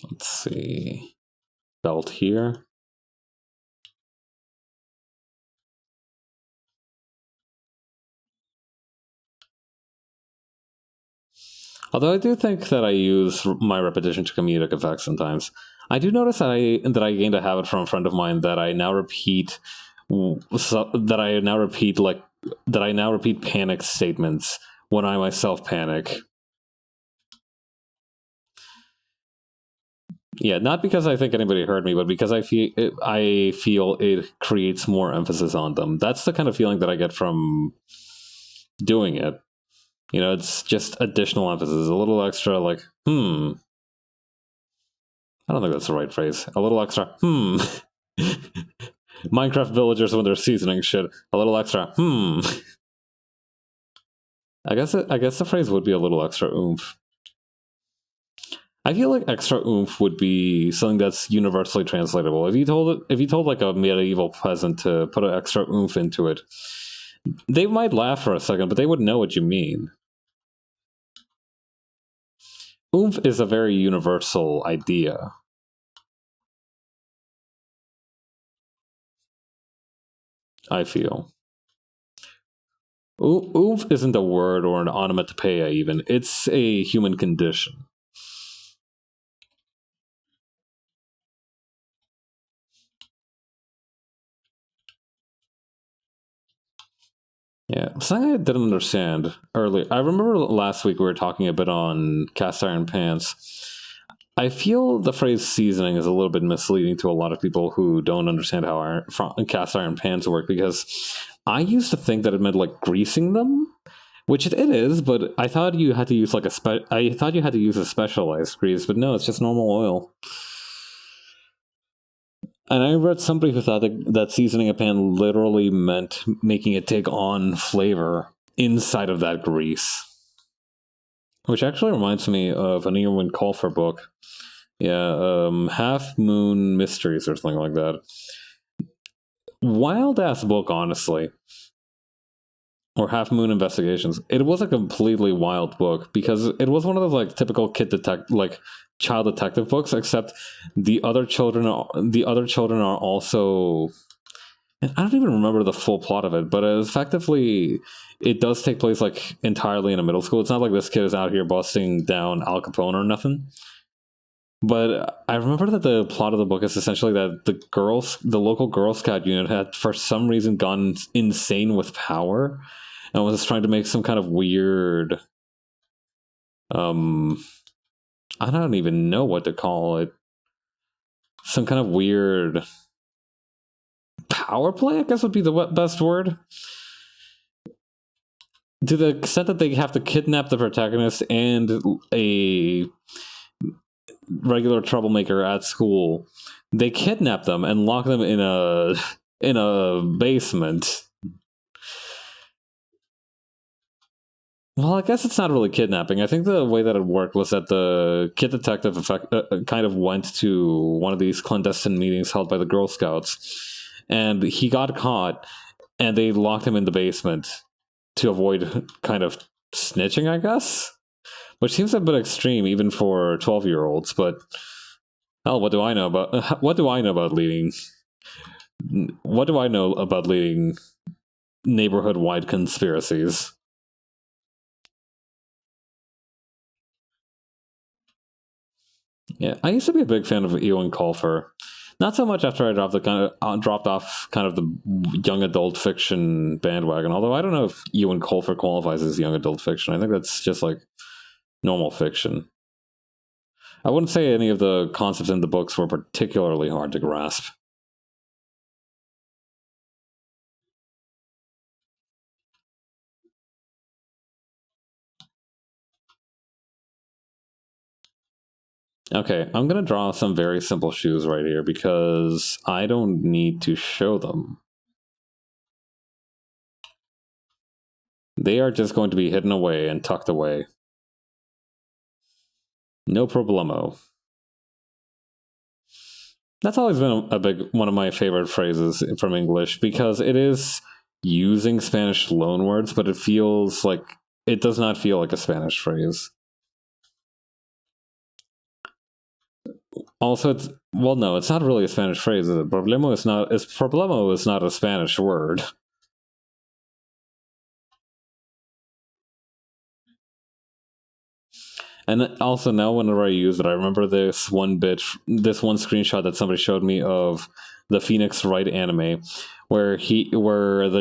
Let's see. Belt here. Although I do think that I use my repetition to comedic effect sometimes. I do notice that I gained a habit from a friend of mine that I now repeat panic statements when I myself panic. Yeah, not because I think anybody heard me, but because I feel it creates more emphasis on them. That's the kind of feeling that I get from doing it. You know, it's just additional emphasis, a little extra, like, I don't think that's the right phrase. A little extra, Minecraft villagers when they're seasoning shit. A little extra, I guess the phrase would be a little extra oomph. I feel like extra oomph would be something that's universally translatable. If you told like a medieval peasant to put an extra oomph into it, they might laugh for a second, but they would know what you mean. Oomph is a very universal idea. I feel. Oomph isn't a word or an onomatopoeia even. It's a human condition. Yeah, something I didn't understand earlier. I remember last week we were talking a bit on cast iron pans. I feel the phrase seasoning is a little bit misleading to a lot of people who don't understand how cast iron pans work, because I used to think that it meant like greasing them, which it is, but I thought you had to use like a specialized grease, but no, it's just normal oil. And I read somebody who thought that seasoning a pan literally meant making it take on flavor inside of that grease. Which actually reminds me of an Eowyn Colfer book. Yeah, Half Moon Mysteries or something like that. Wild ass book, honestly. Or Half Moon Investigations. It was a completely wild book because it was one of those like typical child detective books, except the other children are also And I don't even remember the full plot of it, but effectively, it does take place like entirely in a middle school. It's not like this kid is out here busting down Al Capone or nothing. But I remember that the plot of the book is essentially that the local Girl Scout unit had for some reason gone insane with power and was trying to make some kind of weird, I don't even know what to call it. Some kind of weird power play, I guess would be the best word. To the extent that they have to kidnap the protagonist and a regular troublemaker at school, they kidnap them and lock them in a basement. Well, I guess it's not really kidnapping. I think the way that it worked was that the kid detective kind of went to one of these clandestine meetings held by the Girl Scouts, and he got caught, and they locked him in the basement to avoid kind of snitching, I guess? Which seems a bit extreme even for 12-year-olds, but hell, what do I know about leading neighborhood-wide conspiracies? Yeah, I used to be a big fan of Ewan Colfer. Not so much after I dropped off kind of the young adult fiction bandwagon. Although I don't know if Ewan Colfer qualifies as young adult fiction. I think that's just like normal fiction. I wouldn't say any of the concepts in the books were particularly hard to grasp. Okay, I'm going to draw some very simple shoes right here because I don't need to show them. They are just going to be hidden away and tucked away. No problemo. That's always been a big one of my favorite phrases from English because it is using Spanish loanwords, but it does not feel like a Spanish phrase. Also, no, it's not really a Spanish phrase. Problema is not a Spanish word. And also now, whenever I use it, I remember this one screenshot that somebody showed me of the Phoenix Wright anime, where one of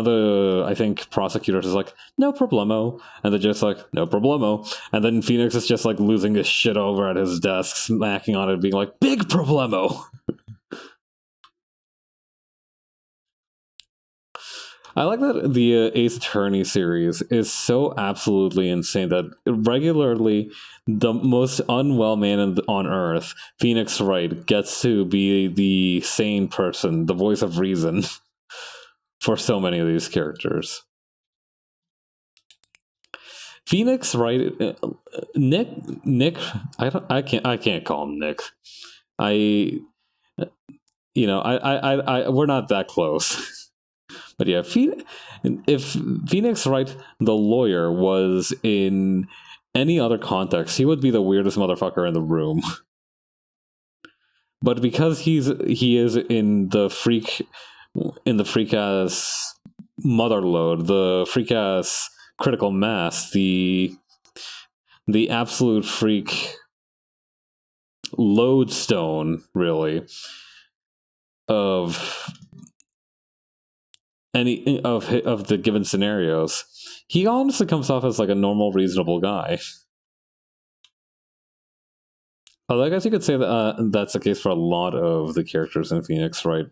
the I think prosecutors is like, no problemo, and they're just like, no problemo, and then Phoenix is just like losing his shit over at his desk, smacking on it, being like, big problemo. I like that the Ace Attorney series is so absolutely insane that regularly the most unwell man on Earth, Phoenix Wright, gets to be the sane person, the voice of reason for so many of these characters. Phoenix Wright, Nick, I can't call him Nick. We're not that close. But yeah, if Phoenix Wright, the lawyer, was in any other context, he would be the weirdest motherfucker in the room. But because he is in the freak ass motherlode, the freak ass critical mass, the absolute freak lodestone, really, of any of the given scenarios, he honestly comes off as like a normal, reasonable guy. Although I guess you could say that that's the case for a lot of the characters in Phoenix, right?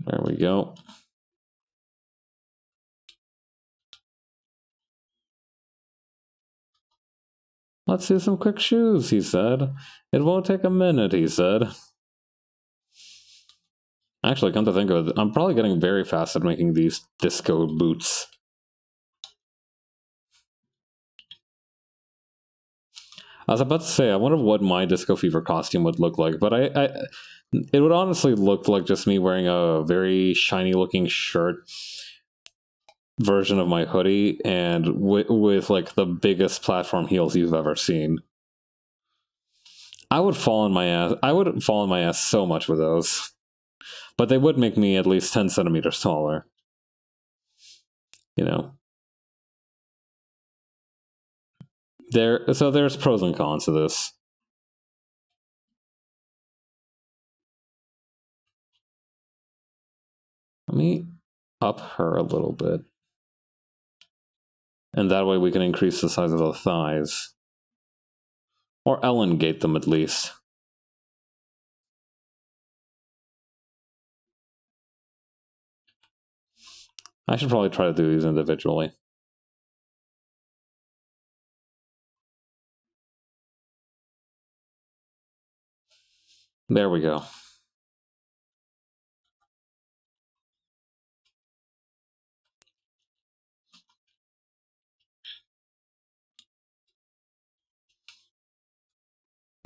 There we go. Let's do some quick shoes, he said. It won't take a minute, he said. Actually, come to think of it, I'm probably getting very fast at making these disco boots. I was about to say, I wonder what my Disco Fever costume would look like, but it would honestly look like just me wearing a very shiny looking shirt version of my hoodie and with like the biggest platform heels you've ever seen. I would fall on my ass. I would fall on my ass so much with those, but they would make me at least 10 centimeters taller. You know, so there's pros and cons to this. Let me up her a little bit, and that way we can increase the size of the thighs, or elongate them at least. I should probably try to do these individually. There we go.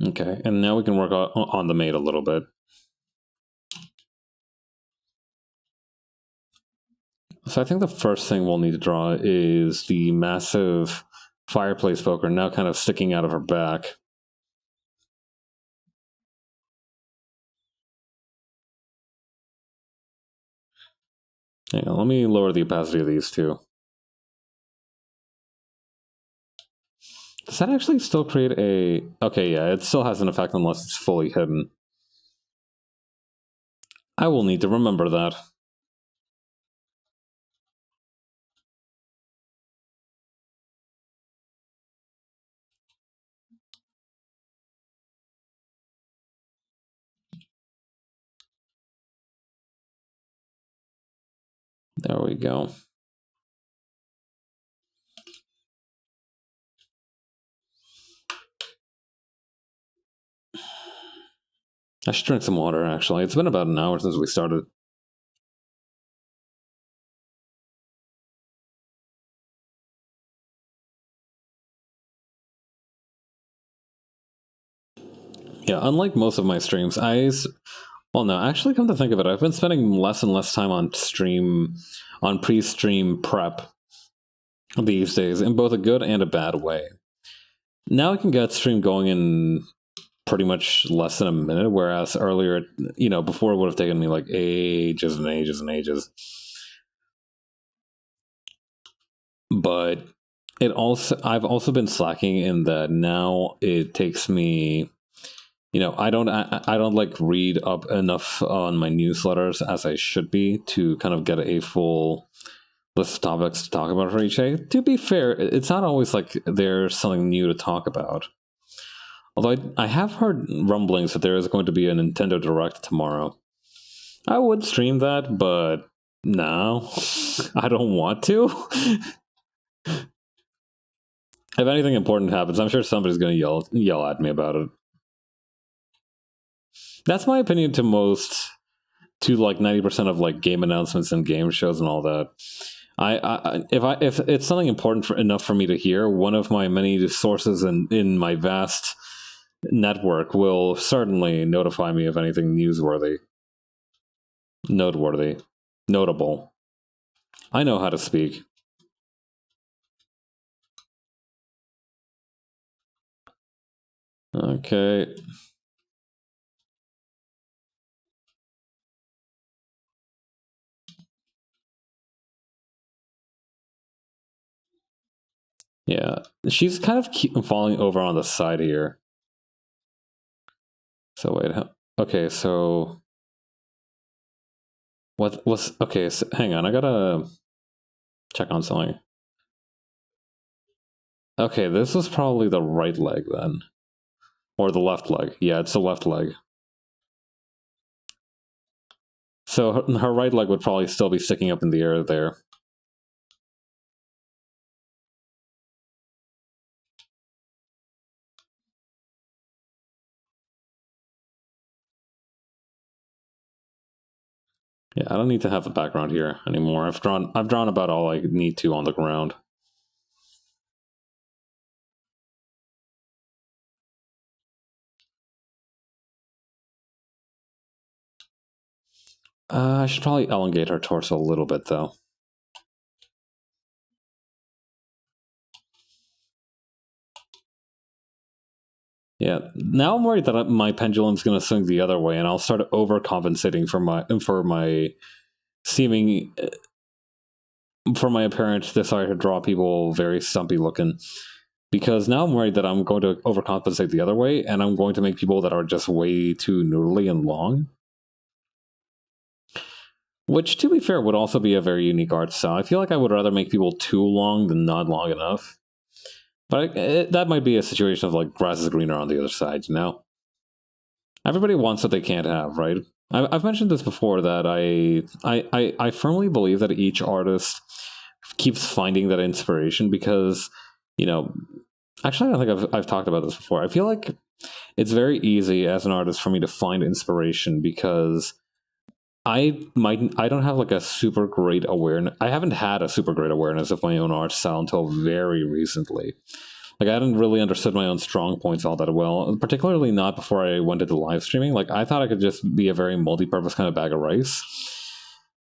Okay, and now we can work on the maid a little bit. So I think the first thing we'll need to draw is the massive fireplace poker now kind of sticking out of her back. Hang on, let me lower the opacity of these two. Does that actually still create a... Okay, yeah, it still has an effect unless it's fully hidden. I will need to remember that. There we go. I should drink some water, actually. It's been about an hour since we started. Yeah, unlike most of my streams, well, no, actually, come to think of it, I've been spending less and less time on pre-stream prep these days, in both a good and a bad way. Now I can get stream going in pretty much less than a minute, whereas earlier, before it would have taken me like ages and ages and ages. But I've also been slacking in that now it takes me, I don't like read up enough on my newsletters as I should be to kind of get a full list of topics to talk about for each day. To be fair, it's not always like there's something new to talk about. Although I have heard rumblings that there is going to be a Nintendo Direct tomorrow. I would stream that, but no, I don't want to. If anything important happens, I'm sure somebody's going to yell at me about it. That's my opinion to like 90% of like game announcements and game shows and all that. If it's something important enough for me to hear, one of my many sources in my vast network will certainly notify me of anything notable. I know how to speak. Okay. Yeah, she's kind of falling over on the side here. So wait, okay, so what was okay? So hang on, I gotta check on something. Okay, this was probably the right leg then, or the left leg. Yeah, it's the left leg. So her right leg would probably still be sticking up in the air there. Yeah, I don't need to have the background here anymore. I've drawn about all I need to on the ground. I should probably elongate her torso a little bit though. Yeah, now I'm worried that my pendulum's going to swing the other way, and I'll start overcompensating for my seeming for my apparent desire to draw people very stumpy looking. Because now I'm worried that I'm going to overcompensate the other way, and I'm going to make people that are just way too noodly and long. Which, to be fair, would also be a very unique art style. I feel like I would rather make people too long than not long enough. But that might be a situation of like grass is greener on the other side, you know? Everybody wants what they can't have, right? I've mentioned this before, that I firmly believe that each artist keeps finding that inspiration because, you know, actually I don't think I've talked about this before. I feel like it's very easy as an artist for me to find inspiration because I don't have like a super great awareness. I haven't had a super great awareness of my own art style until very recently. Like, I hadn't really understood my own strong points all that well, particularly not before I went into live streaming. Like, I thought I could just be a very multi-purpose kind of bag of rice.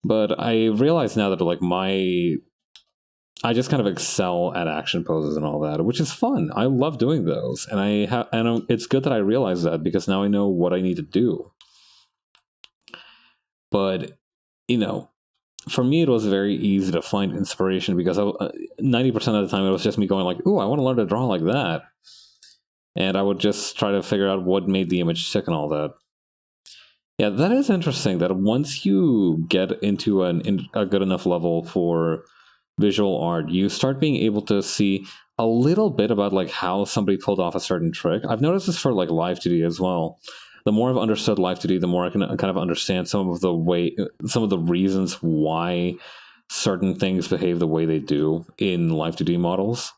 But I realize now that, like, I just kind of excel at action poses and all that, which is fun. I love doing those. And it's good that I realize that, because now I know what I need to do. But, you know, for me, it was very easy to find inspiration because 90% of the time it was just me going like, ooh, I want to learn to draw like that. And I would just try to figure out what made the image stick and all that. Yeah, that is interesting that once you get into a good enough level for visual art, you start being able to see a little bit about like how somebody pulled off a certain trick. I've noticed this for like live 2D as well. The more I've understood live 2D, the more I can kind of understand some of the reasons why certain things behave the way they do in live 2D models.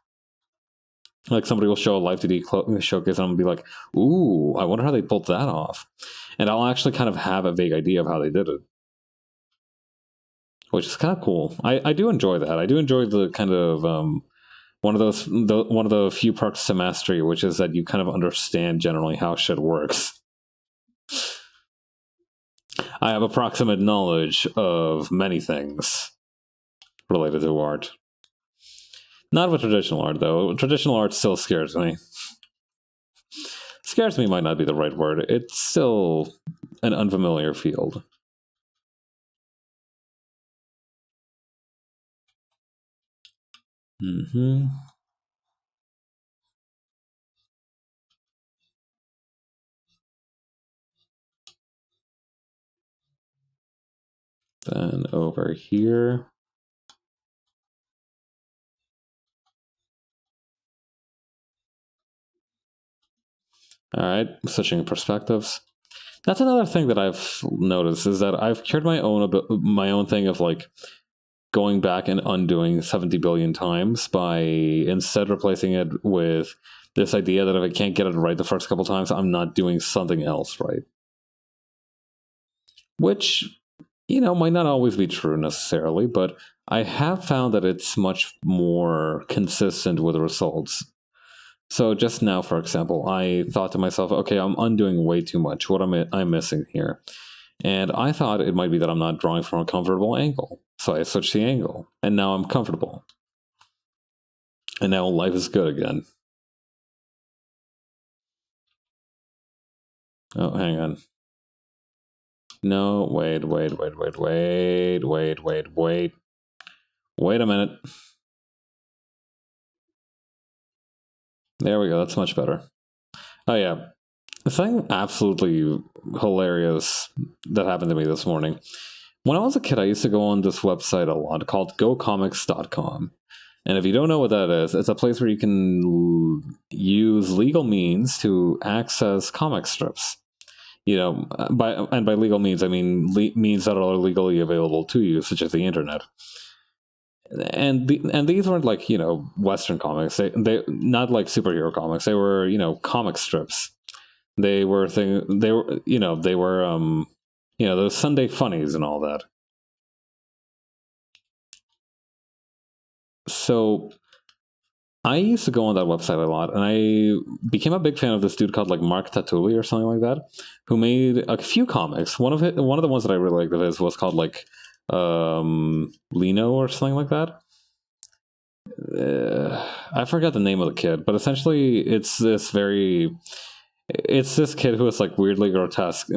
Like, somebody will show a live 2D showcase, and I'm be like, ooh, I wonder how they pulled that off. And I'll actually kind of have a vague idea of how they did it, which is kind of cool. I do enjoy that. I do enjoy the kind of one of the few perks to mastery, which is that you kind of understand generally how shit works. I have approximate knowledge of many things related to art. Not with traditional art, though. Traditional art still scares me. Scares me might not be the right word. It's still an unfamiliar field. Mm-hmm. Then over here. Alright, switching perspectives. That's another thing that I've noticed, is that I've cured my own thing of like going back and undoing 70 billion times by instead replacing it with this idea that if I can't get it right the first couple times, I'm not doing something else right. Which, you know, might not always be true necessarily, but I have found that it's much more consistent with results. So just now, for example, I thought to myself, okay, I'm undoing way too much. What am I missing here? And I thought it might be that I'm not drawing from a comfortable angle. So I switched the angle, and now I'm comfortable. And now life is good again. Oh, hang on. No, wait. Wait a minute. There we go, that's much better. Oh yeah, something absolutely hilarious that happened to me this morning. When I was a kid, I used to go on this website a lot called gocomics.com. And if you don't know what that is, it's a place where you can use legal means to access comic strips. You know, by legal means, I mean means that are legally available to you, such as the internet. And these weren't like, you know, Western comics. They not like superhero comics. They were, you know, comic strips. They were those Sunday funnies and all that. So I used to go on that website a lot, and I became a big fan of this dude called like Mark Tatuli or something like that, who made a few comics. One of the ones that I really liked of his was called like Lino or something like that. I forgot the name of the kid, but essentially it's this very It's this kid who is like weirdly grotesque,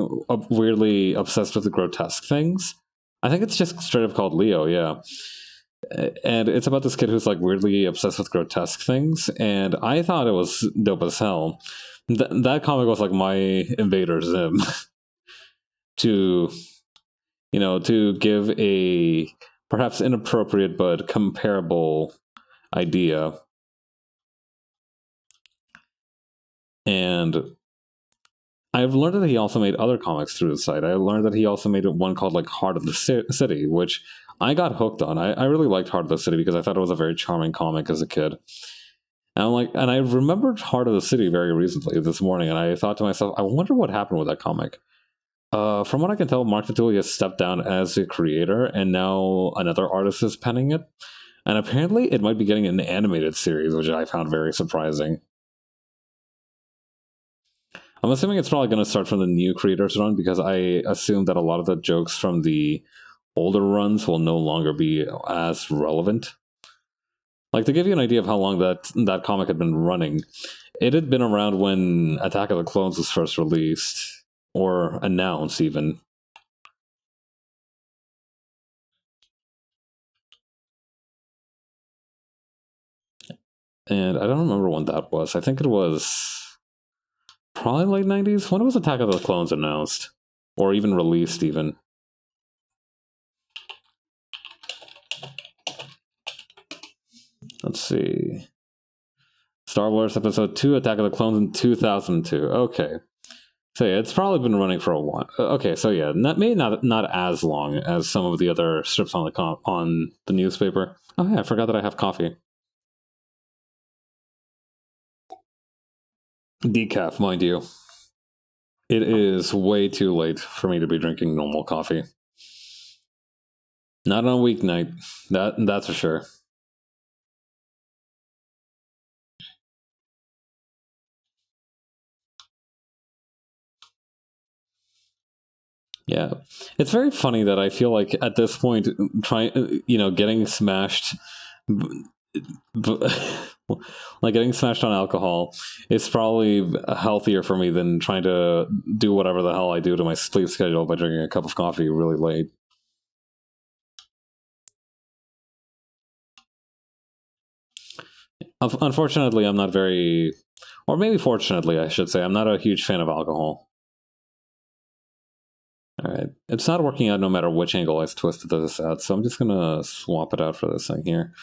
weirdly obsessed with the grotesque things. I think it's just straight up called Leo, yeah. And it's about this kid who's like weirdly obsessed with grotesque things, and I thought it was dope as hell. That comic was like my Invader Zim to, to give a perhaps inappropriate but comparable idea. And I've learned that he also made other comics through the site. I learned that he also made one called like Heart of the City, which I got hooked on. I really liked Heart of the City because I thought it was a very charming comic as a kid. And I remembered Heart of the City very recently this morning, and I thought to myself, I wonder what happened with that comic. From what I can tell, Mark Vituli has stepped down as a creator, and now another artist is penning it. And apparently it might be getting an animated series, which I found very surprising. I'm assuming it's probably going to start from the new creators run, because I assume that a lot of the jokes from the older runs will no longer be as relevant. Like, to give you an idea of how long that comic had been running, it had been around when Attack of the Clones was first released, or announced even. And I don't remember when that was. I think it was probably late 90s. When was Attack of the Clones announced? Or even released, even? Let's see. Star Wars Episode 2, Attack of the Clones in 2002. Okay. So yeah, it's probably been running for a while. Okay, so yeah, maybe not as long as some of the other strips on the newspaper. Oh yeah, I forgot that I have coffee. Decaf, mind you. It is way too late for me to be drinking normal coffee. Not on a weeknight. That's for sure. Yeah, it's very funny that I feel like at this point, getting smashed, like getting smashed on alcohol, is probably healthier for me than trying to do whatever the hell I do to my sleep schedule by drinking a cup of coffee really late. Unfortunately, I'm not very, or maybe fortunately, I should say, I'm not a huge fan of alcohol. All right, it's not working out no matter which angle I twisted this out, so I'm just gonna swap it out for this thing here.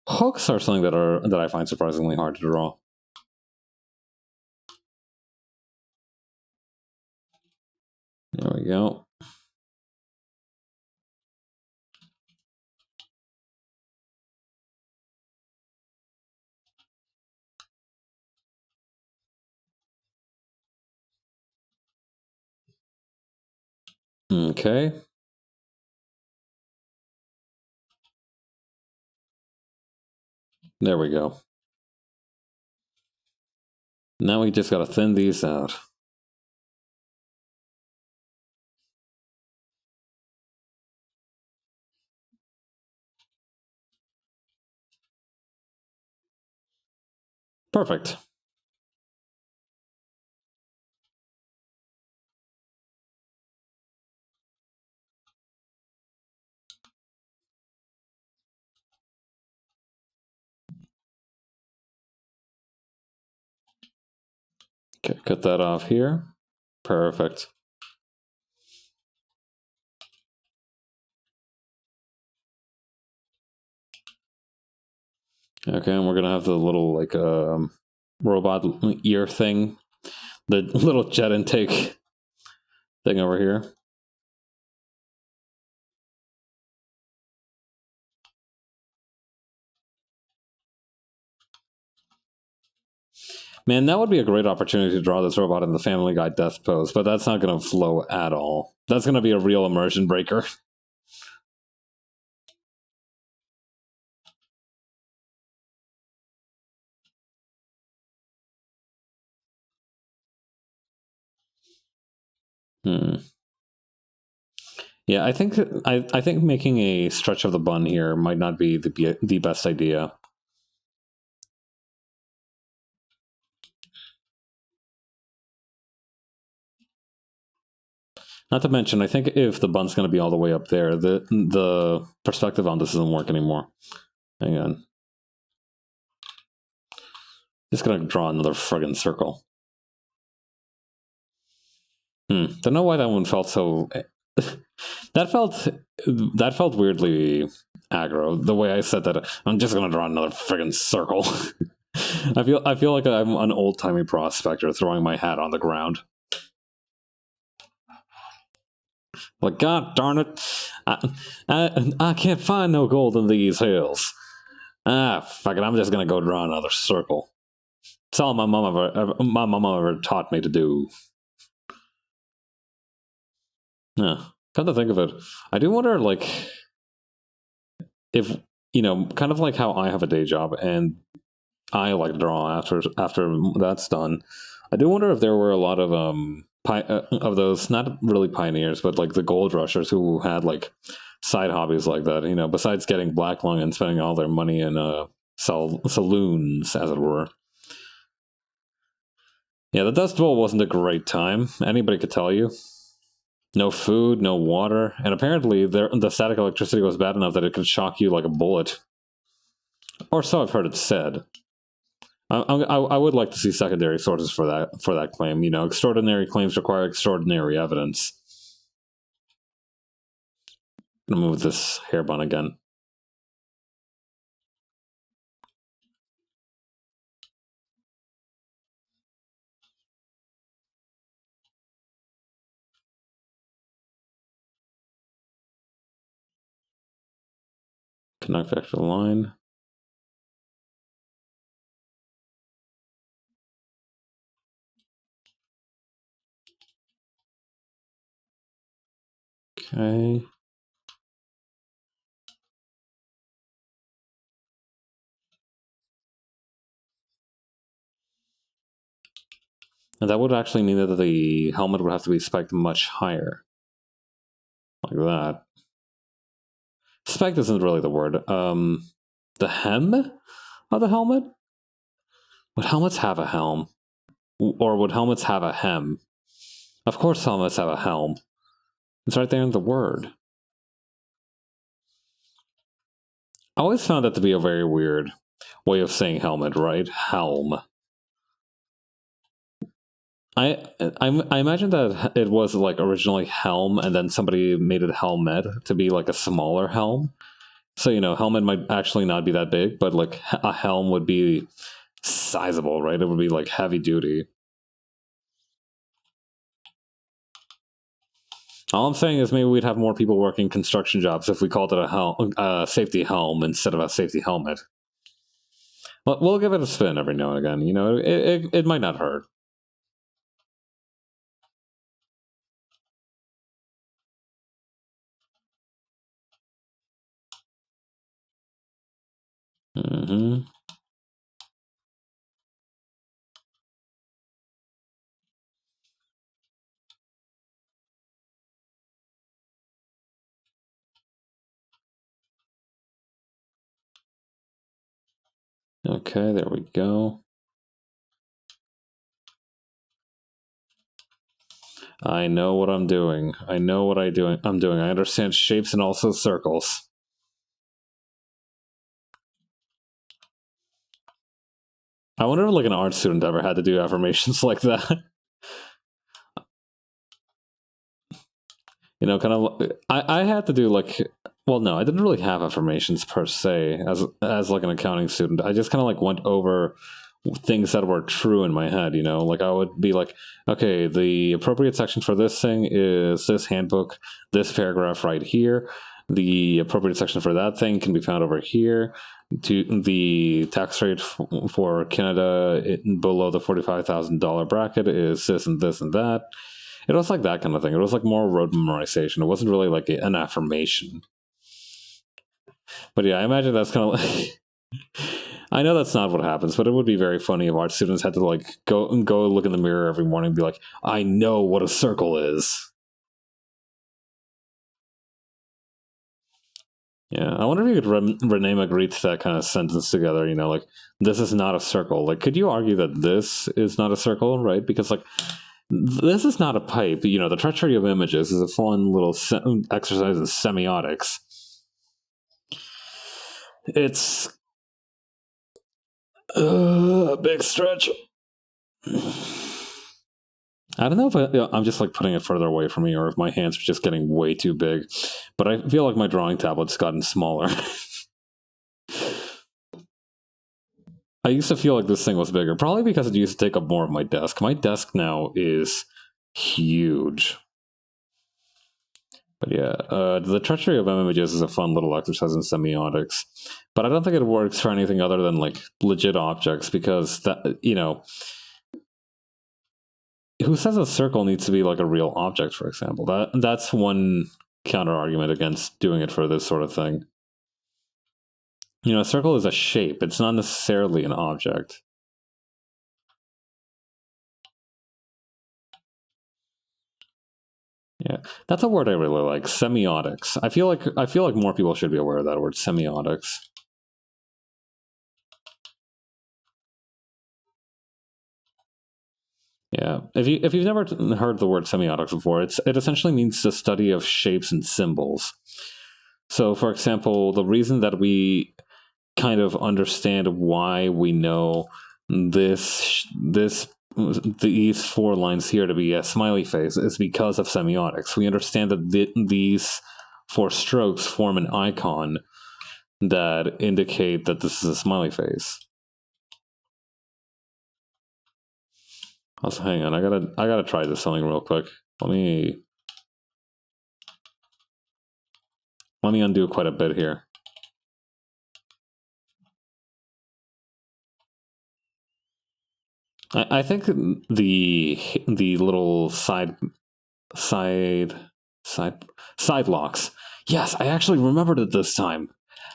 Hooks are something that I find surprisingly hard to draw. There we go. Okay. There we go. Now we just gotta thin these out. Perfect. Okay, cut that off here. Perfect. Okay, and we're gonna have the little like robot ear thing, the little jet intake thing over here. Man, that would be a great opportunity to draw this robot in the Family Guy death pose, but that's not going to flow at all. That's going to be a real immersion breaker. Yeah, I think making a stretch of the bun here might not be the best idea. Not to mention, I think if the bun's going to be all the way up there, the perspective on this doesn't work anymore. Hang on. Just going to draw another friggin' circle. Don't know why that one felt so... that felt weirdly aggro. The way I said that, I'm just going to draw another friggin' circle. I feel like I'm an old-timey prospector throwing my hat on the ground. Like, God darn it, I can't find no gold in these hills. Fuck it, I'm just gonna go draw another circle. It's all my mom ever taught me to do. Yeah, come to think of it, I do wonder, like, if, you know, kind of like how I have a day job and I like to draw after that's done. I do wonder if there were a lot of those, not really pioneers, but like the gold rushers who had like side hobbies like that, you know, besides getting black lung and spending all their money in saloons, as it were. Yeah, the Dust Bowl wasn't a great time. Anybody could tell you. No food, no water, and apparently the static electricity was bad enough that it could shock you like a bullet. Or so I've heard it said. I would like to see secondary sources for that claim. You know, extraordinary claims require extraordinary evidence. I'm gonna move this hair bun again. Connect back to the line. Okay. And that would actually mean that the helmet would have to be spiked much higher. Like that. Spiked isn't really the word. The hem of the helmet? Would helmets have a helm? Or would helmets have a hem? Of course helmets have a helm. It's right there in the word. I always found that to be a very weird way of saying helmet, right? Helm. I imagine that it was like originally helm, and then somebody made it helmet to be like a smaller helm. So, you know, helmet might actually not be that big, but like a helm would be sizable, right? It would be like heavy duty. All I'm saying is maybe we'd have more people working construction jobs if we called it a safety helm instead of a safety helmet. But we'll give it a spin every now and again. You know, it might not hurt. Mm-hmm. Okay, there we go. I know what I'm doing. I know what I'm doing. I understand shapes and also circles. I wonder if like an art student ever had to do affirmations like that. You know, kind of. I had to do like. Well, no, I didn't really have affirmations per se as like an accounting student. I just kind of like went over things that were true in my head. You know, like I would be like, okay, the appropriate section for this thing is this handbook, this paragraph right here. The appropriate section for that thing can be found over here. To the tax rate for Canada below the $45,000 bracket is this and this and that. It was like that kind of thing. It was like more rote memorization. It wasn't really like an affirmation. But yeah, I imagine that's kind of like... I know that's not what happens, but it would be very funny if art students had to like go look in the mirror every morning and be like, I know what a circle is. Yeah, I wonder if you could rename agree to that kind of sentence together, you know, like, this is not a circle. Like, could you argue that this is not a circle, right? Because, like, This is not a pipe. You know, the treachery of images is a fun little exercise in semiotics. It's a big stretch. I don't know if I'm just like putting it further away from me, or if my hands are just getting way too big. But I feel like my drawing tablet's gotten smaller. I used to feel like this thing was bigger, probably because it used to take up more of my desk. My desk now is huge. But yeah, the treachery of images is a fun little exercise in semiotics. But I don't think it works for anything other than like legit objects, because that, you know, who says a circle needs to be like a real object, for example? That's one counter argument against doing it for this sort of thing. You know, a circle is a shape. It's not necessarily an object. Yeah, that's a word I really like. Semiotics. I feel like more people should be aware of that word, semiotics. Yeah, if you've never heard the word semiotics before, it essentially means the study of shapes and symbols. So, for example, the reason that we kind of understand why we know these four lines here to be a smiley face is because of semiotics. We understand that these four strokes form an icon that indicate that this is a smiley face. Also, hang on, I gotta try this something real quick. Let me undo quite a bit here. I think the little side locks. Yes, I actually remembered it this time.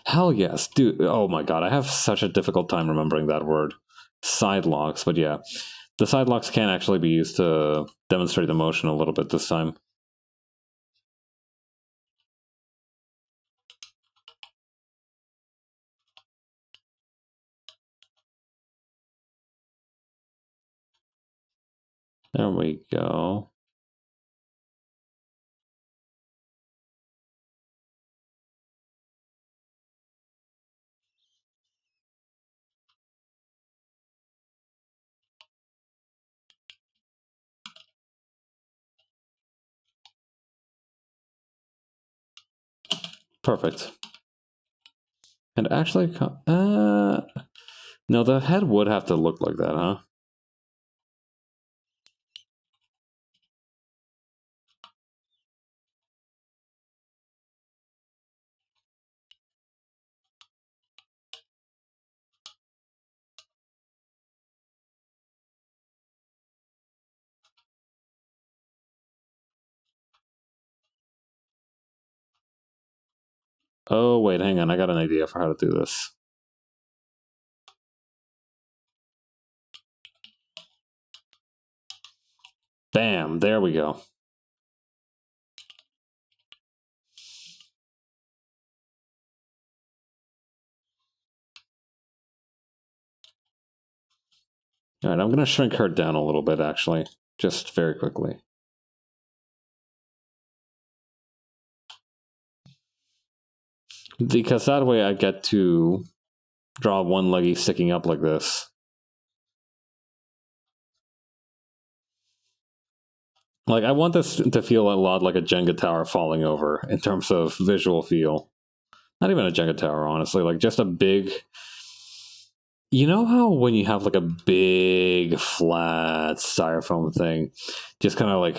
Hell yes, dude. Oh my god, I have such a difficult time remembering that word. Side locks, but yeah. The side locks can actually be used to demonstrate the motion a little bit this time. There we go. Perfect. And actually, no, the head would have to look like that, huh? Oh, wait, hang on. I got an idea for how to do this. Bam, there we go. All right, I'm going to shrink her down a little bit, actually, just very quickly. Because that way I get to draw one leggy sticking up like this. Like, I want this to feel a lot like a Jenga tower falling over in terms of visual feel. Not even a Jenga tower, honestly. Like, just a big... You know how when you have like a big flat styrofoam thing, just kind of like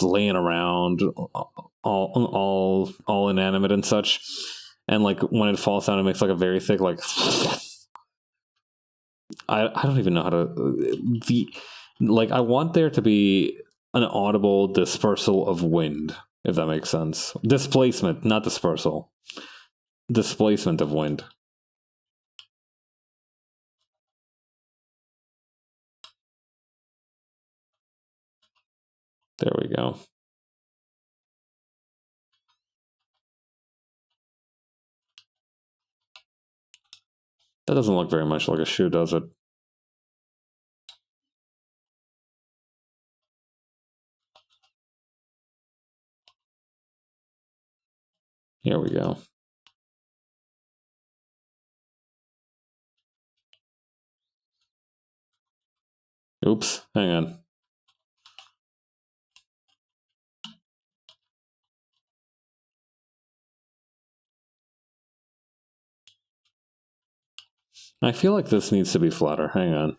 laying around, all inanimate and such, and like when it falls down, it makes like a very thick like. I don't even know how to I want there to be an audible dispersal of wind, if that makes sense. Displacement, not dispersal. Displacement of wind. There we go. That doesn't look very much like a shoe, does it? Here we go. Oops, hang on. I feel like this needs to be flatter. Hang on.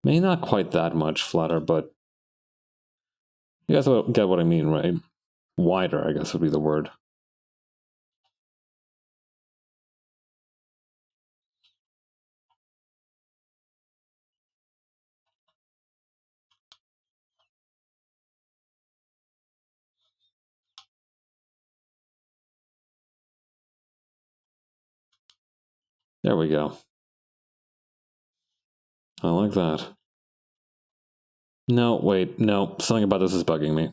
Maybe not quite that much flatter, but you guys get what I mean, right? Wider, I guess would be the word. There we go. I like that. No, wait, no. Something about this is bugging me.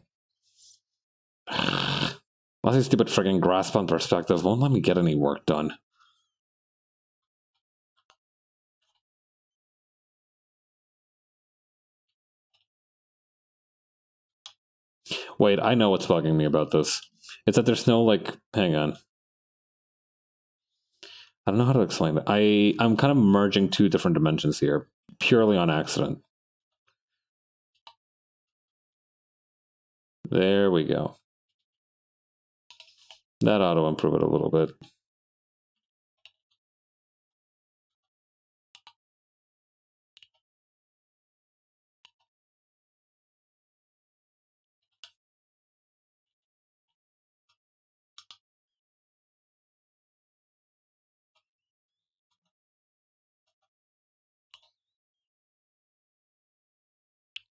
What's this stupid friggin' grasp on perspective? Won't let me get any work done. Wait, I know what's bugging me about this. It's that there's no, like, hang on. I don't know how to explain it. I'm kind of merging two different dimensions here, purely on accident. There we go. That ought to improve it a little bit.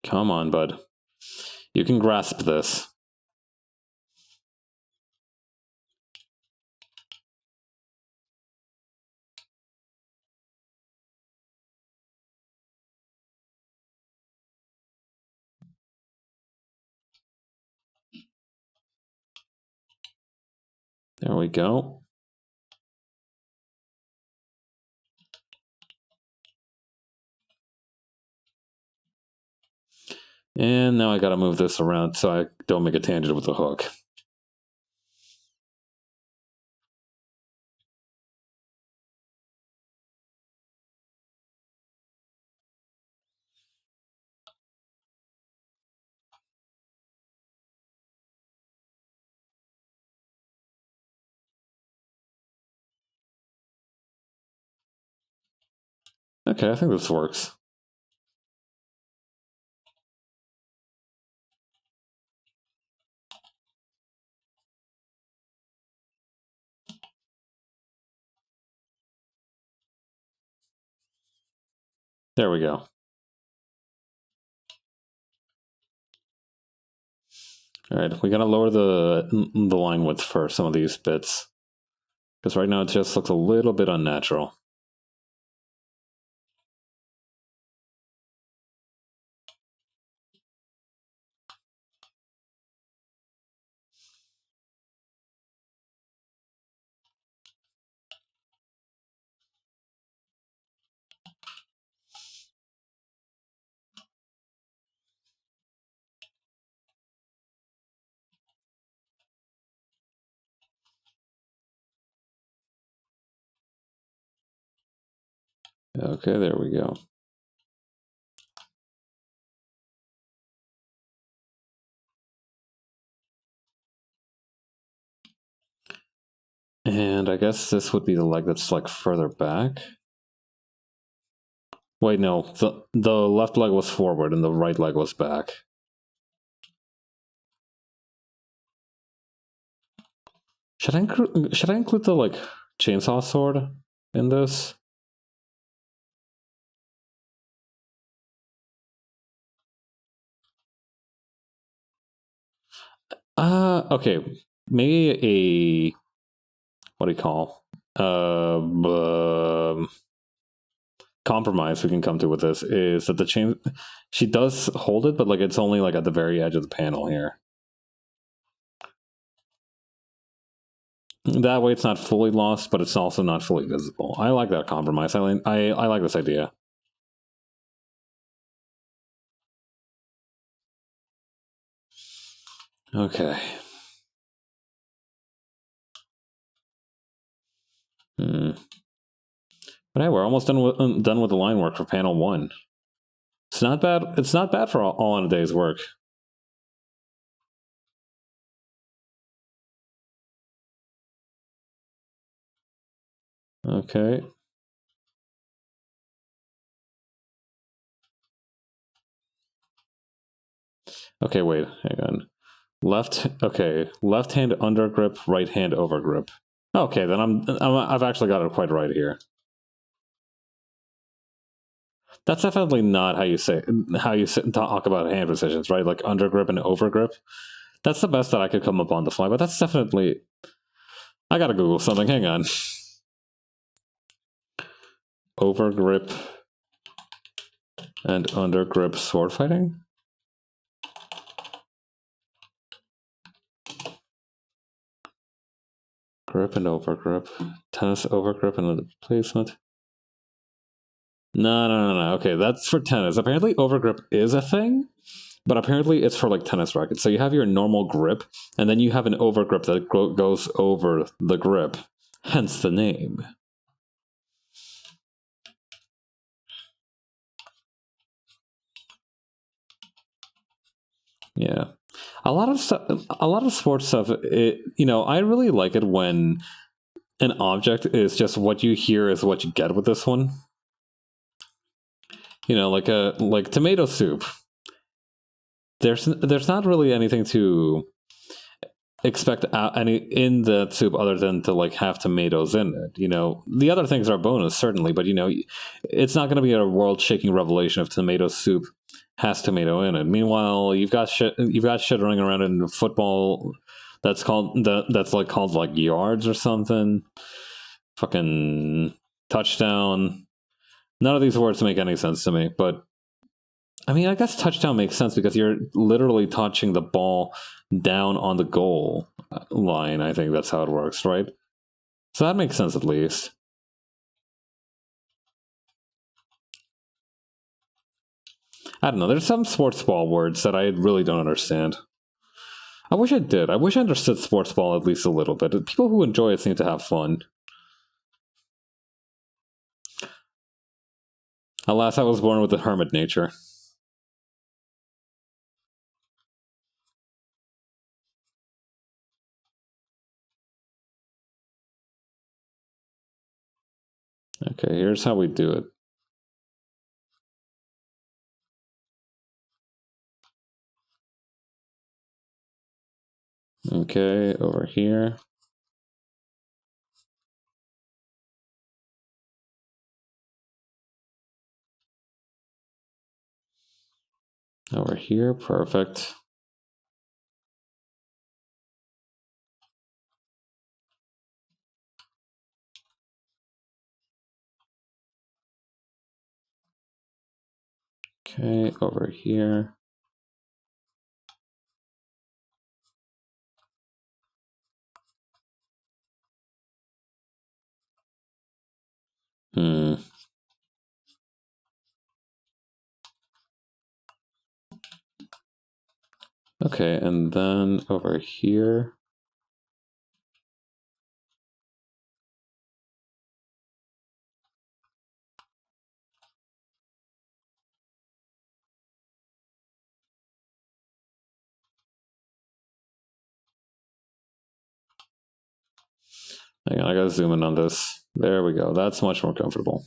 Come on, bud. You can grasp this. There we go. And now I gotta move this around so I don't make a tangent with the hook. Okay, I think this works. There we go. All right, we gotta lower the line width for some of these bits, because right now it just looks a little bit unnatural. Okay, there we go. And I guess this would be the leg that's like further back. Wait, no, the left leg was forward and the right leg was back. Should I include the like chainsaw sword in this? Okay, maybe a what do you call compromise we can come to with this is that the chain she does hold it, but like it's only like at the very edge of the panel here. That way it's not fully lost, but it's also not fully visible. I like that compromise. I like this idea. Okay. But hey, we're almost done with the line work for panel 1. It's not bad. It's not bad for all in a day's work. Okay. Okay, wait, hang on. Left hand under grip, right hand over grip. Okay, then I've actually got it quite right here. That's definitely not how you talk about hand positions, right? Like under grip and over grip. That's the best that I could come up on the fly, but that's definitely. I gotta Google something. Hang on. Over grip and under grip sword fighting. Grip and over grip. Tennis over grip and placement. No. Okay, that's for tennis. Apparently, over grip is a thing, but apparently it's for like tennis rackets. So you have your normal grip, and then you have an over grip that goes over the grip. Hence the name. Yeah. A lot of sports stuff, I really like it when an object is just what you hear is what you get with this one. Like tomato soup. There's not really anything to expect any in the soup other than to like have tomatoes in it. The other things are bonus certainly, but it's not going to be a world-shaking revelation if tomato soup has tomato in it. Meanwhile, you've got shit running around in football that's called yards or something. Fucking touchdown. None of these words make any sense to me, but I mean, I guess touchdown makes sense because you're literally touching the ball down on the goal line. I think that's how it works, right? So that makes sense at least. I don't know. There's some sports ball words that I really don't understand. I wish I did. I wish I understood sports ball at least a little bit. People who enjoy it seem to have fun. Alas, I was born with a hermit nature. Okay, here's how we do it. Okay, over here. Over here, perfect. Okay, over here. Okay, and then over here. Hang on, I gotta zoom in on this. There we go. That's much more comfortable.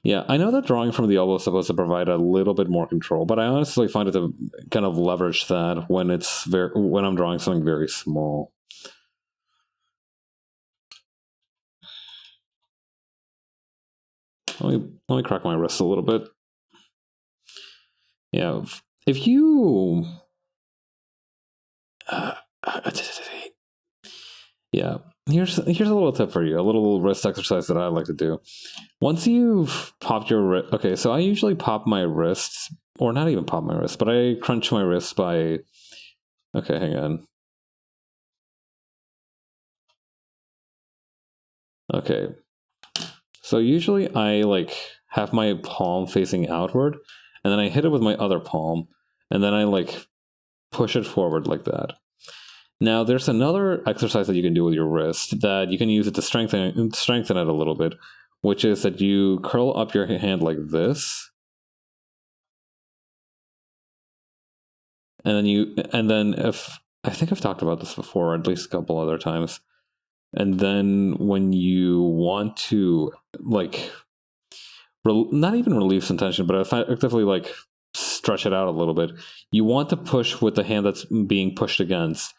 Yeah, I know that drawing from the elbow is supposed to provide a little bit more control, but I honestly find it to kind of leverage that when I'm drawing something very small. Let me crack my wrist a little bit. Yeah, if you yeah, here's a little tip for you, a little wrist exercise that I like to do. Once you've popped your wrist, okay, so I usually pop my wrists, or not even pop my wrist, but I crunch my wrists by, okay, hang on. Okay. So usually I like have my palm facing outward, and then I hit it with my other palm, and then I like push it forward like that. Now there's another exercise that you can do with your wrist that you can use it to strengthen it a little bit, which is that you curl up your hand like this, and then if I think I've talked about this before, at least a couple other times. And then when you want to like not even relieve some tension, but effectively like stretch it out a little bit, you want to push with the hand that's being pushed against.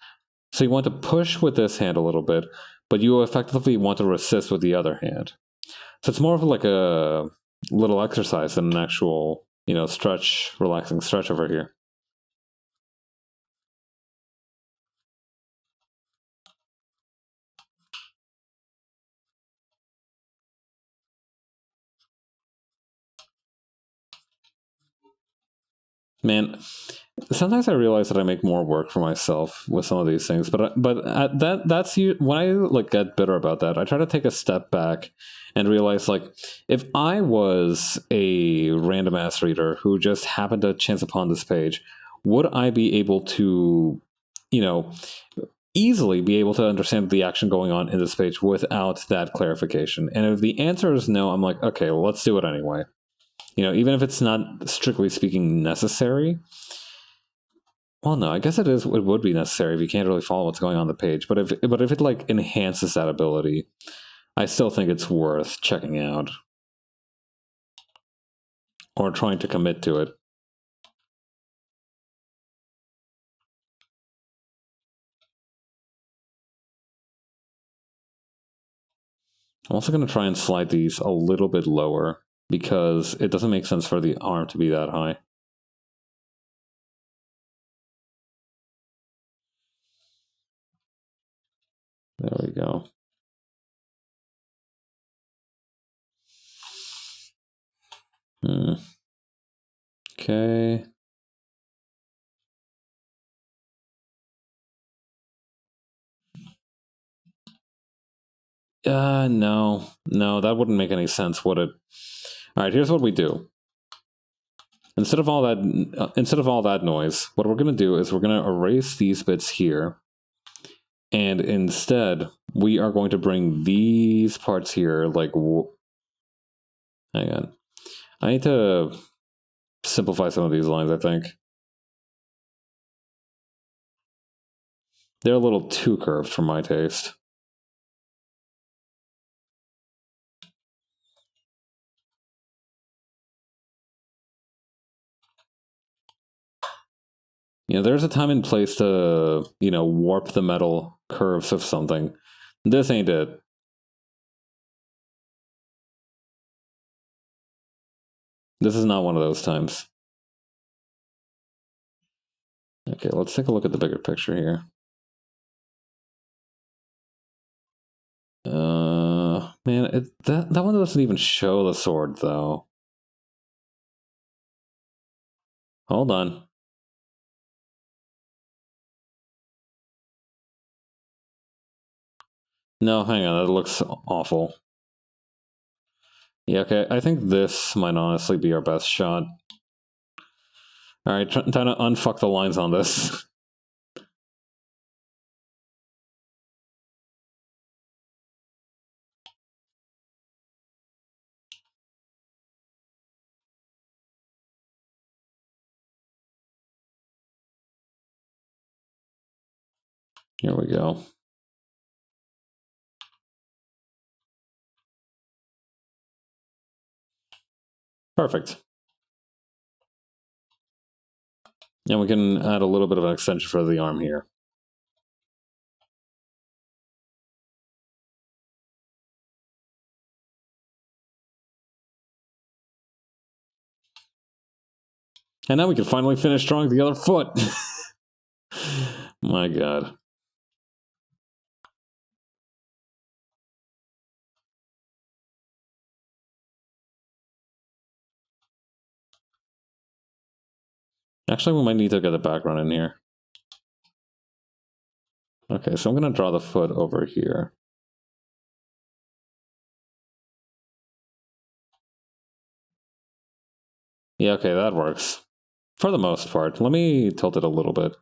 So you want to push with this hand a little bit, but you effectively want to resist with the other hand. So it's more of like a little exercise than an actual, stretch, relaxing stretch over here. Man, sometimes I realize that I make more work for myself with some of these things, but that's when I like get bitter about that. I try to take a step back and realize like if I was a random ass reader who just happened to chance upon this page, would I be able to, you know, easily be able to understand the action going on in this page without that clarification? And if the answer is no, I'm like, okay, well, let's do it anyway. Even if it's not strictly speaking necessary. Well, no, I guess it is. It would be necessary if you can't really follow what's going on the page. But if it like enhances that ability, I still think it's worth checking out or trying to commit to it. I'm also going to try and slide these a little bit lower because it doesn't make sense for the arm to be that high. There we go. Okay. No, that wouldn't make any sense, would it? All right, here's what we do. Instead of all that noise, what we're going to do is we're going to erase these bits here. And instead, we are going to bring these parts here, like, hang on. I need to simplify some of these lines, I think. They're a little too curved for my taste. There's a time and place to, warp the metal curves of something. This ain't it. This is not one of those times. Okay, let's take a look at the bigger picture here. Man, that one doesn't even show the sword, though. Hold on. No, hang on, that looks awful. Yeah, okay, I think this might honestly be our best shot. Alright, time to unfuck the lines on this. Here we go. Perfect. And we can add a little bit of an extension for the arm here. And now we can finally finish drawing the other foot. My god. Actually, we might need to get the background in here. Okay, so I'm going to draw the foot over here. Yeah, okay, that works. For the most part. Let me tilt it a little bit.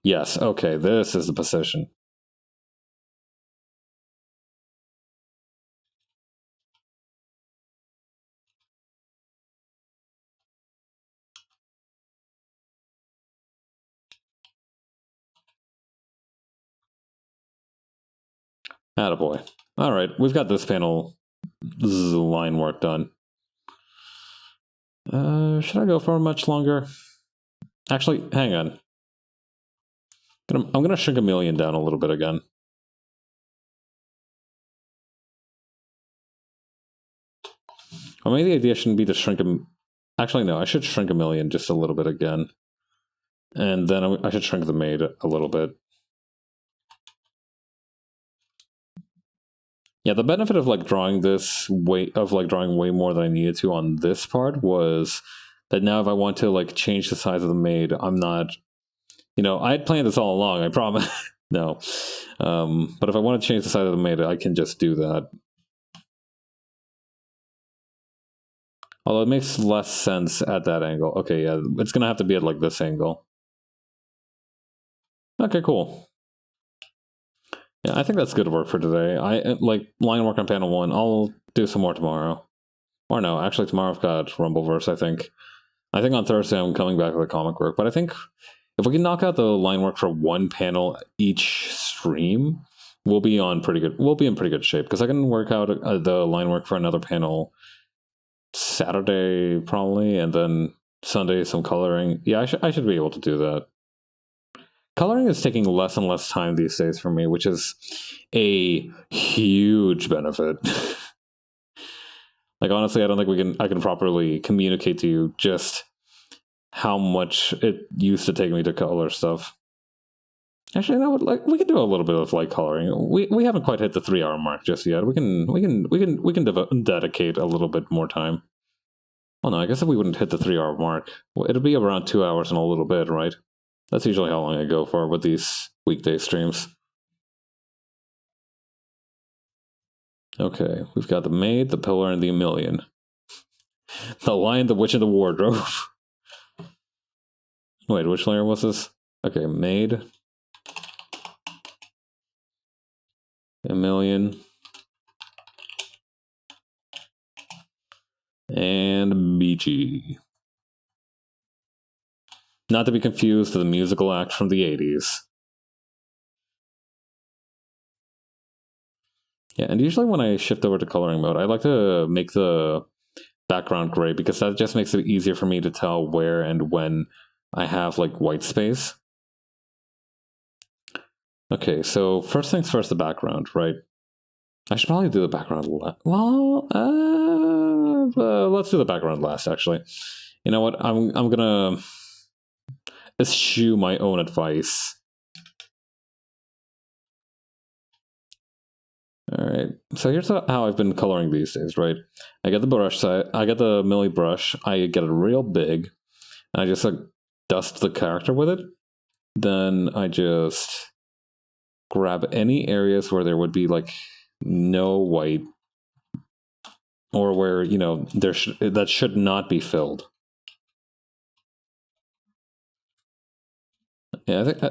Yes, okay, this is the position. Attaboy. Alright, we've got this panel line work done. Should I go for much longer? Actually, hang on. I'm gonna shrink a million down a little bit again. Or maybe the idea shouldn't be to shrink a... Actually, no, I should shrink a million just a little bit again. And then I should shrink the maid a little bit. Yeah, the benefit of like drawing this drawing way more than I needed to on this part was that now if I want to like change the size of the maid, I'm not, I had planned this all along, I promise. No. But if I want to change the size of the maid, I can just do that. Although it makes less sense at that angle. Okay, yeah, it's gonna have to be at like this angle. Okay, cool. Yeah, I think that's good work for today. I like line work on panel 1. I'll do some more tomorrow. Or no, actually tomorrow I've got Rumbleverse, I think. I think on Thursday I'm coming back to the comic work, but I think if we can knock out the line work for one panel each stream, we'll be in pretty good shape, because I can work out the line work for another panel Saturday probably, and then Sunday some coloring. Yeah, I should be able to do that. Coloring is taking less and less time these days for me, which is a huge benefit. Like, honestly, I don't think I can properly communicate to you just how much it used to take me to color stuff. Actually, no, like we can do a little bit of light coloring. We haven't quite hit the 3-hour mark just yet. We can dedicate a little bit more time. Well, no, I guess if we wouldn't hit the 3-hour mark, it'll be around 2 hours and a little bit, right? That's usually how long I go for with these weekday streams. Okay, we've got the maid, the pillar, and the million. The lion, the witch, and the wardrobe. Wait, which layer was this? Okay, maid. A million. And BG. Not to be confused with the musical act from the 80s. Yeah, and usually when I shift over to coloring mode, I like to make the background gray, because that just makes it easier for me to tell where and when I have like white space. Okay, so first things first, the background, right? I should probably do the background last. Well, let's do the background last, actually. You know what? I'm gonna eschew my own advice. Alright, so here's how I've been coloring these days, right? I get the brush side, I get the Millie brush, I get it real big, and I just like dust the character with it. Then I just grab any areas where there would be like no white, or where, that should not be filled. Yeah, I think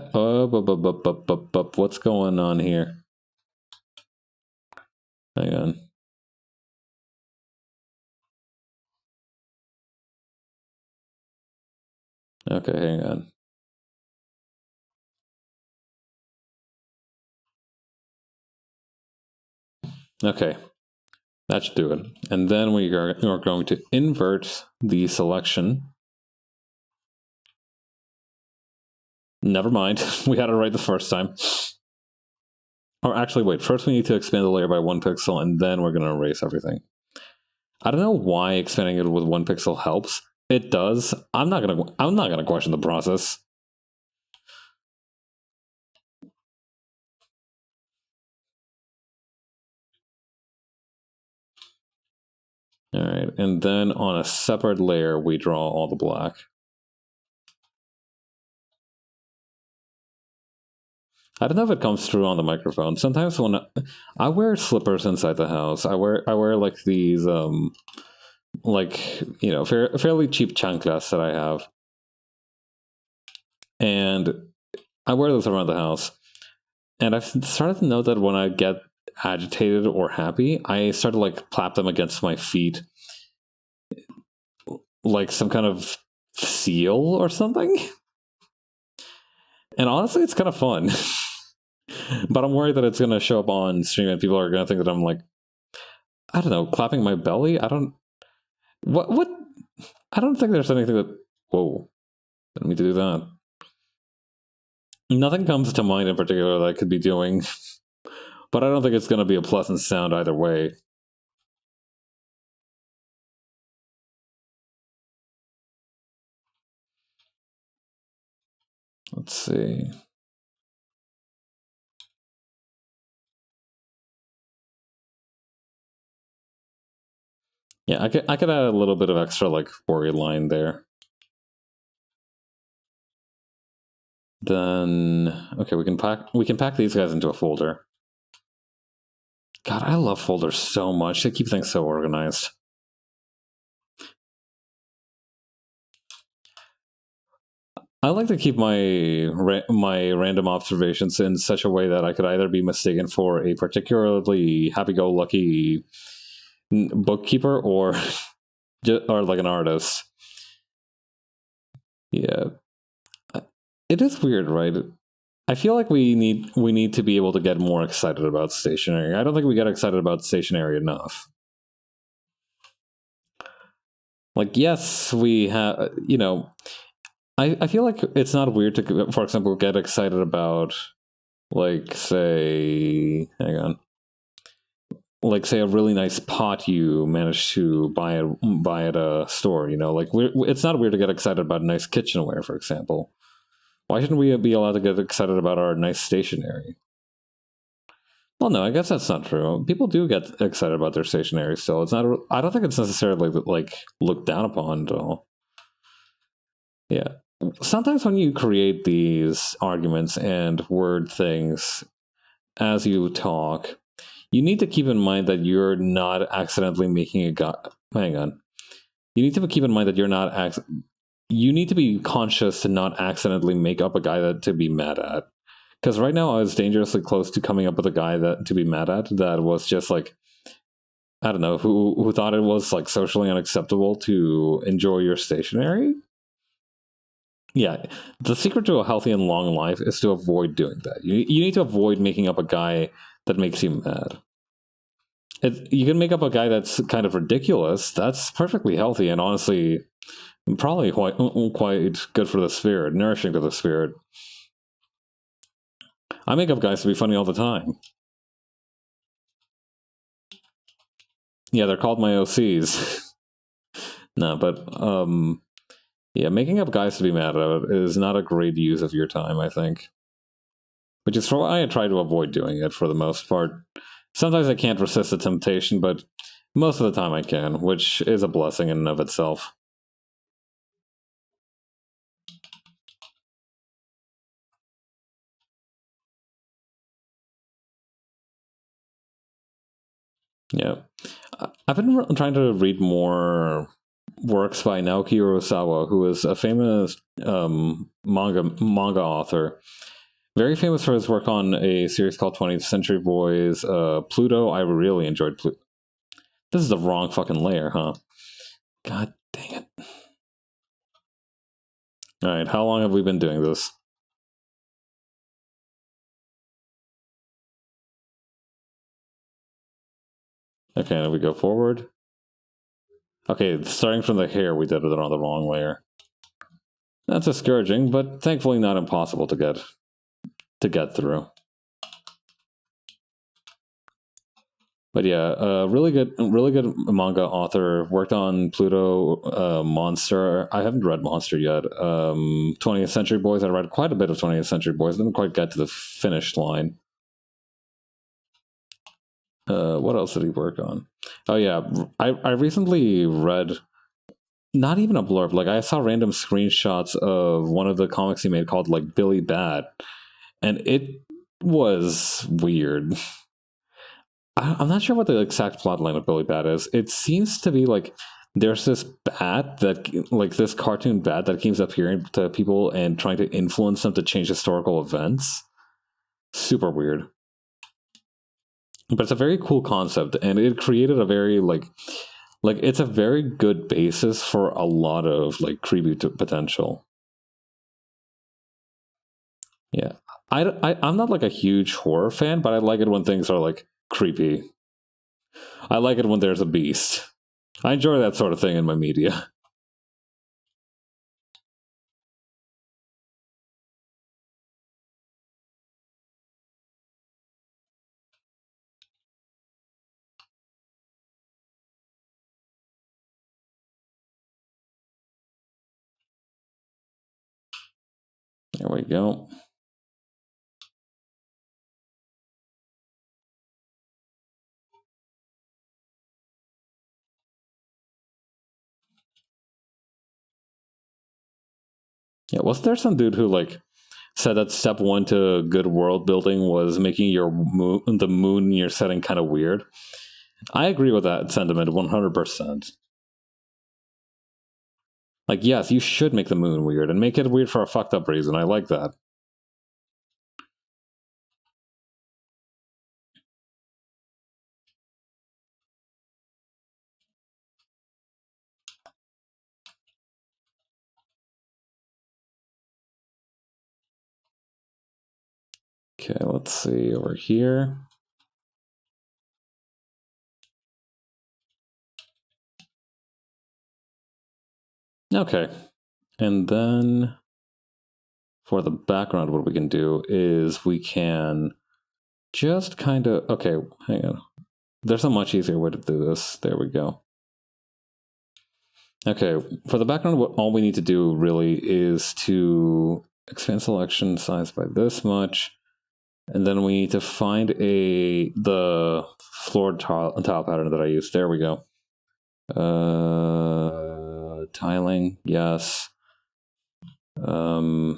what's going on here? Hang on. Okay, hang on. Okay, that should do it. And then we are going to invert the selection. Never mind, we had it right the first time. Or actually, wait, first we need to expand the layer by 1 pixel, and then we're going to erase everything. I don't know why expanding it with 1 pixel helps. It does. I'm not gonna question the process. All right, and then on a separate layer, we draw all the black. I don't know if it comes through on the microphone. Sometimes when I wear slippers inside the house, I wear like these like, you know, fairly cheap chanclas that I have, and I wear those around the house. And I've started to know that when I get agitated or happy, I start to like clap them against my feet, like some kind of seal or something. And honestly, it's kind of fun. But I'm worried that it's going to show up on stream and people are going to think that I'm like, I don't know, clapping my belly. I don't. What? I don't think there's anything that. Whoa! Didn't mean to do that. Nothing comes to mind in particular that I could be doing, but I don't think it's going to be a pleasant sound either way. Let's see. Yeah, I could add a little bit of extra like worry line there. Then okay, we can pack these guys into a folder. God, I love folders so much. They keep things so organized. I like to keep my random observations in such a way that I could either be mistaken for a particularly happy-go-lucky bookkeeper or like an artist. Yeah, it is weird, right? I feel like we need to be able to get more excited about stationery. I don't think we get excited about stationery enough. Like, yes, we have, you know, I feel like it's not weird to, for example, get excited about, like, say, hang on, like, say, a really nice pot you managed to buy at a store. You know, like, it's not weird to get excited about nice kitchenware, for example. Why shouldn't we be allowed to get excited about our nice stationery? Well, no, I guess that's not true. People do get excited about their stationery still. It's not. I don't think it's necessarily like looked down upon at all. Yeah. Sometimes when you create these arguments and word things as you talk, you need to keep in mind that you're not accidentally making a guy. Hang on. You need to keep in mind that you're not. You need to be conscious to not accidentally make up a guy to be mad at. Because right now I was dangerously close to coming up with a guy to be mad at that was just like, I don't know, who thought it was like socially unacceptable to enjoy your stationery. Yeah, the secret to a healthy and long life is to avoid doing that. You need to avoid making up a guy that makes you mad. You can make up a guy that's kind of ridiculous. That's perfectly healthy and honestly probably quite good for the spirit, nourishing to the spirit. I make up guys to be funny all the time. Yeah, they're called my OCs. No, but yeah, making up guys to be mad at is not a great use of your time, I think. Which is why I try to avoid doing it for the most part. Sometimes I can't resist the temptation, but most of the time I can, which is a blessing in and of itself. Yeah. I've been trying to read more works by Naoki Urasawa, who is a famous manga author. Very famous for his work on a series called 20th Century Boys. Pluto, I really enjoyed Pluto. This is the wrong fucking layer, huh? God dang it. Alright, how long have we been doing this? Okay, now we go forward. Okay, starting from the hair, we did it on the wrong layer. That's discouraging, but thankfully not impossible to get through. But yeah, really good manga author. Worked on Pluto, Monster. I haven't read Monster yet. 20th Century Boys. I read quite a bit of 20th Century Boys. Didn't quite get to the finish line. What else did he work on? Oh yeah, I recently read. Not even a blurb. Like I saw random screenshots of one of the comics he made called like Billy Bad, and was weird. I'm not sure what the exact plotline of Billy Bat is. It seems to be like there's this bat that, like this cartoon bat that keeps appearing to people and trying to influence them to change historical events. Super weird. But it's a very cool concept, and it created a very like it's a very good basis for a lot of like creepy potential. Yeah, I'm not like a huge horror fan, but I like it when things are like creepy. I like it when there's a beast. I enjoy that sort of thing in my media. There we go. Yeah, wasn't there some dude who like said that step one to good world building was making your the moon in your setting kind of weird? I agree with that sentiment 100%. Like, yes, you should make the moon weird, and make it weird for a fucked up reason. I like that. Okay, let's see over here. Okay, and then for the background, what we can do is we can just kind of, okay, hang on. There's a much easier way to do this. There we go. Okay, for the background, all we need to do really is to expand selection size by this much, and then we need to find the floor tile pattern that I used. There we go. Tiling, yes. One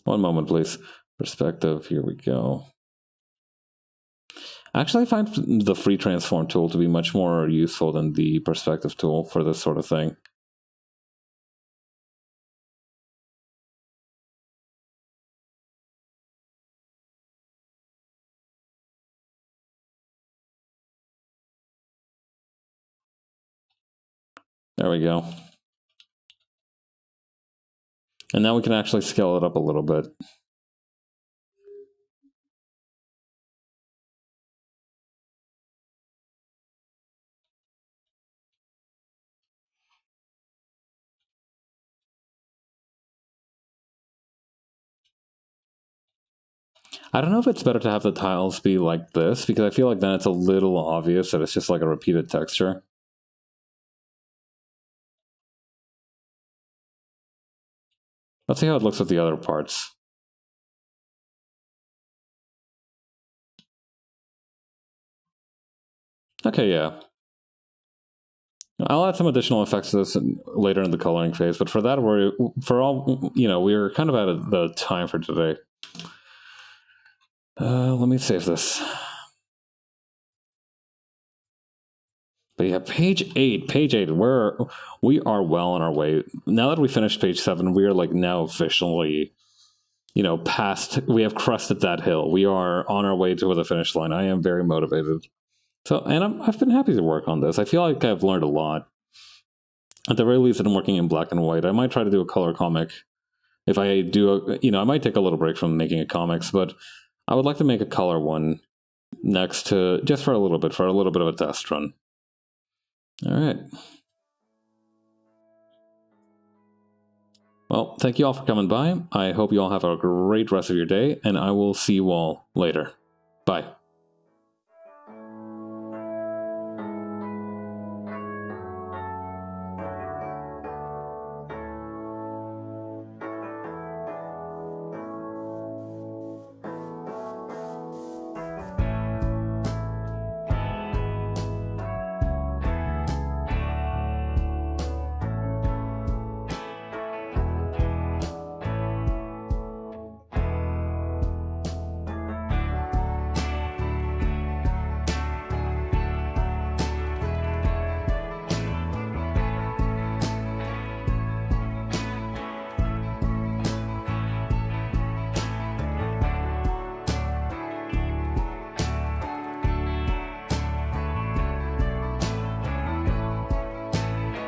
moment, please. Perspective, here we go. Actually, I find the free transform tool to be much more useful than the perspective tool for this sort of thing. There we go. And now we can actually scale it up a little bit. I don't know if it's better to have the tiles be like this, because I feel like then it's a little obvious that it's just like a repeated texture. Let's see how it looks with the other parts. Okay, yeah. I'll add some additional effects to this later in the coloring phase, but for that, we're kind of out of the time for today. Let me save this. But yeah, page 8, we are well on our way. Now that we finished page 7, we are like now officially, we have crested that hill. We are on our way to the finish line. I am very motivated. So, and I've been happy to work on this. I feel like I've learned a lot. At the very least, I'm working in black and white. I might try to do a color comic. If I do, I might take a little break from making comics, but I would like to make a color one next to, just for a little bit of a test run. All right. Well, thank you all for coming by. I hope you all have a great rest of your day, and I will see you all later. Bye.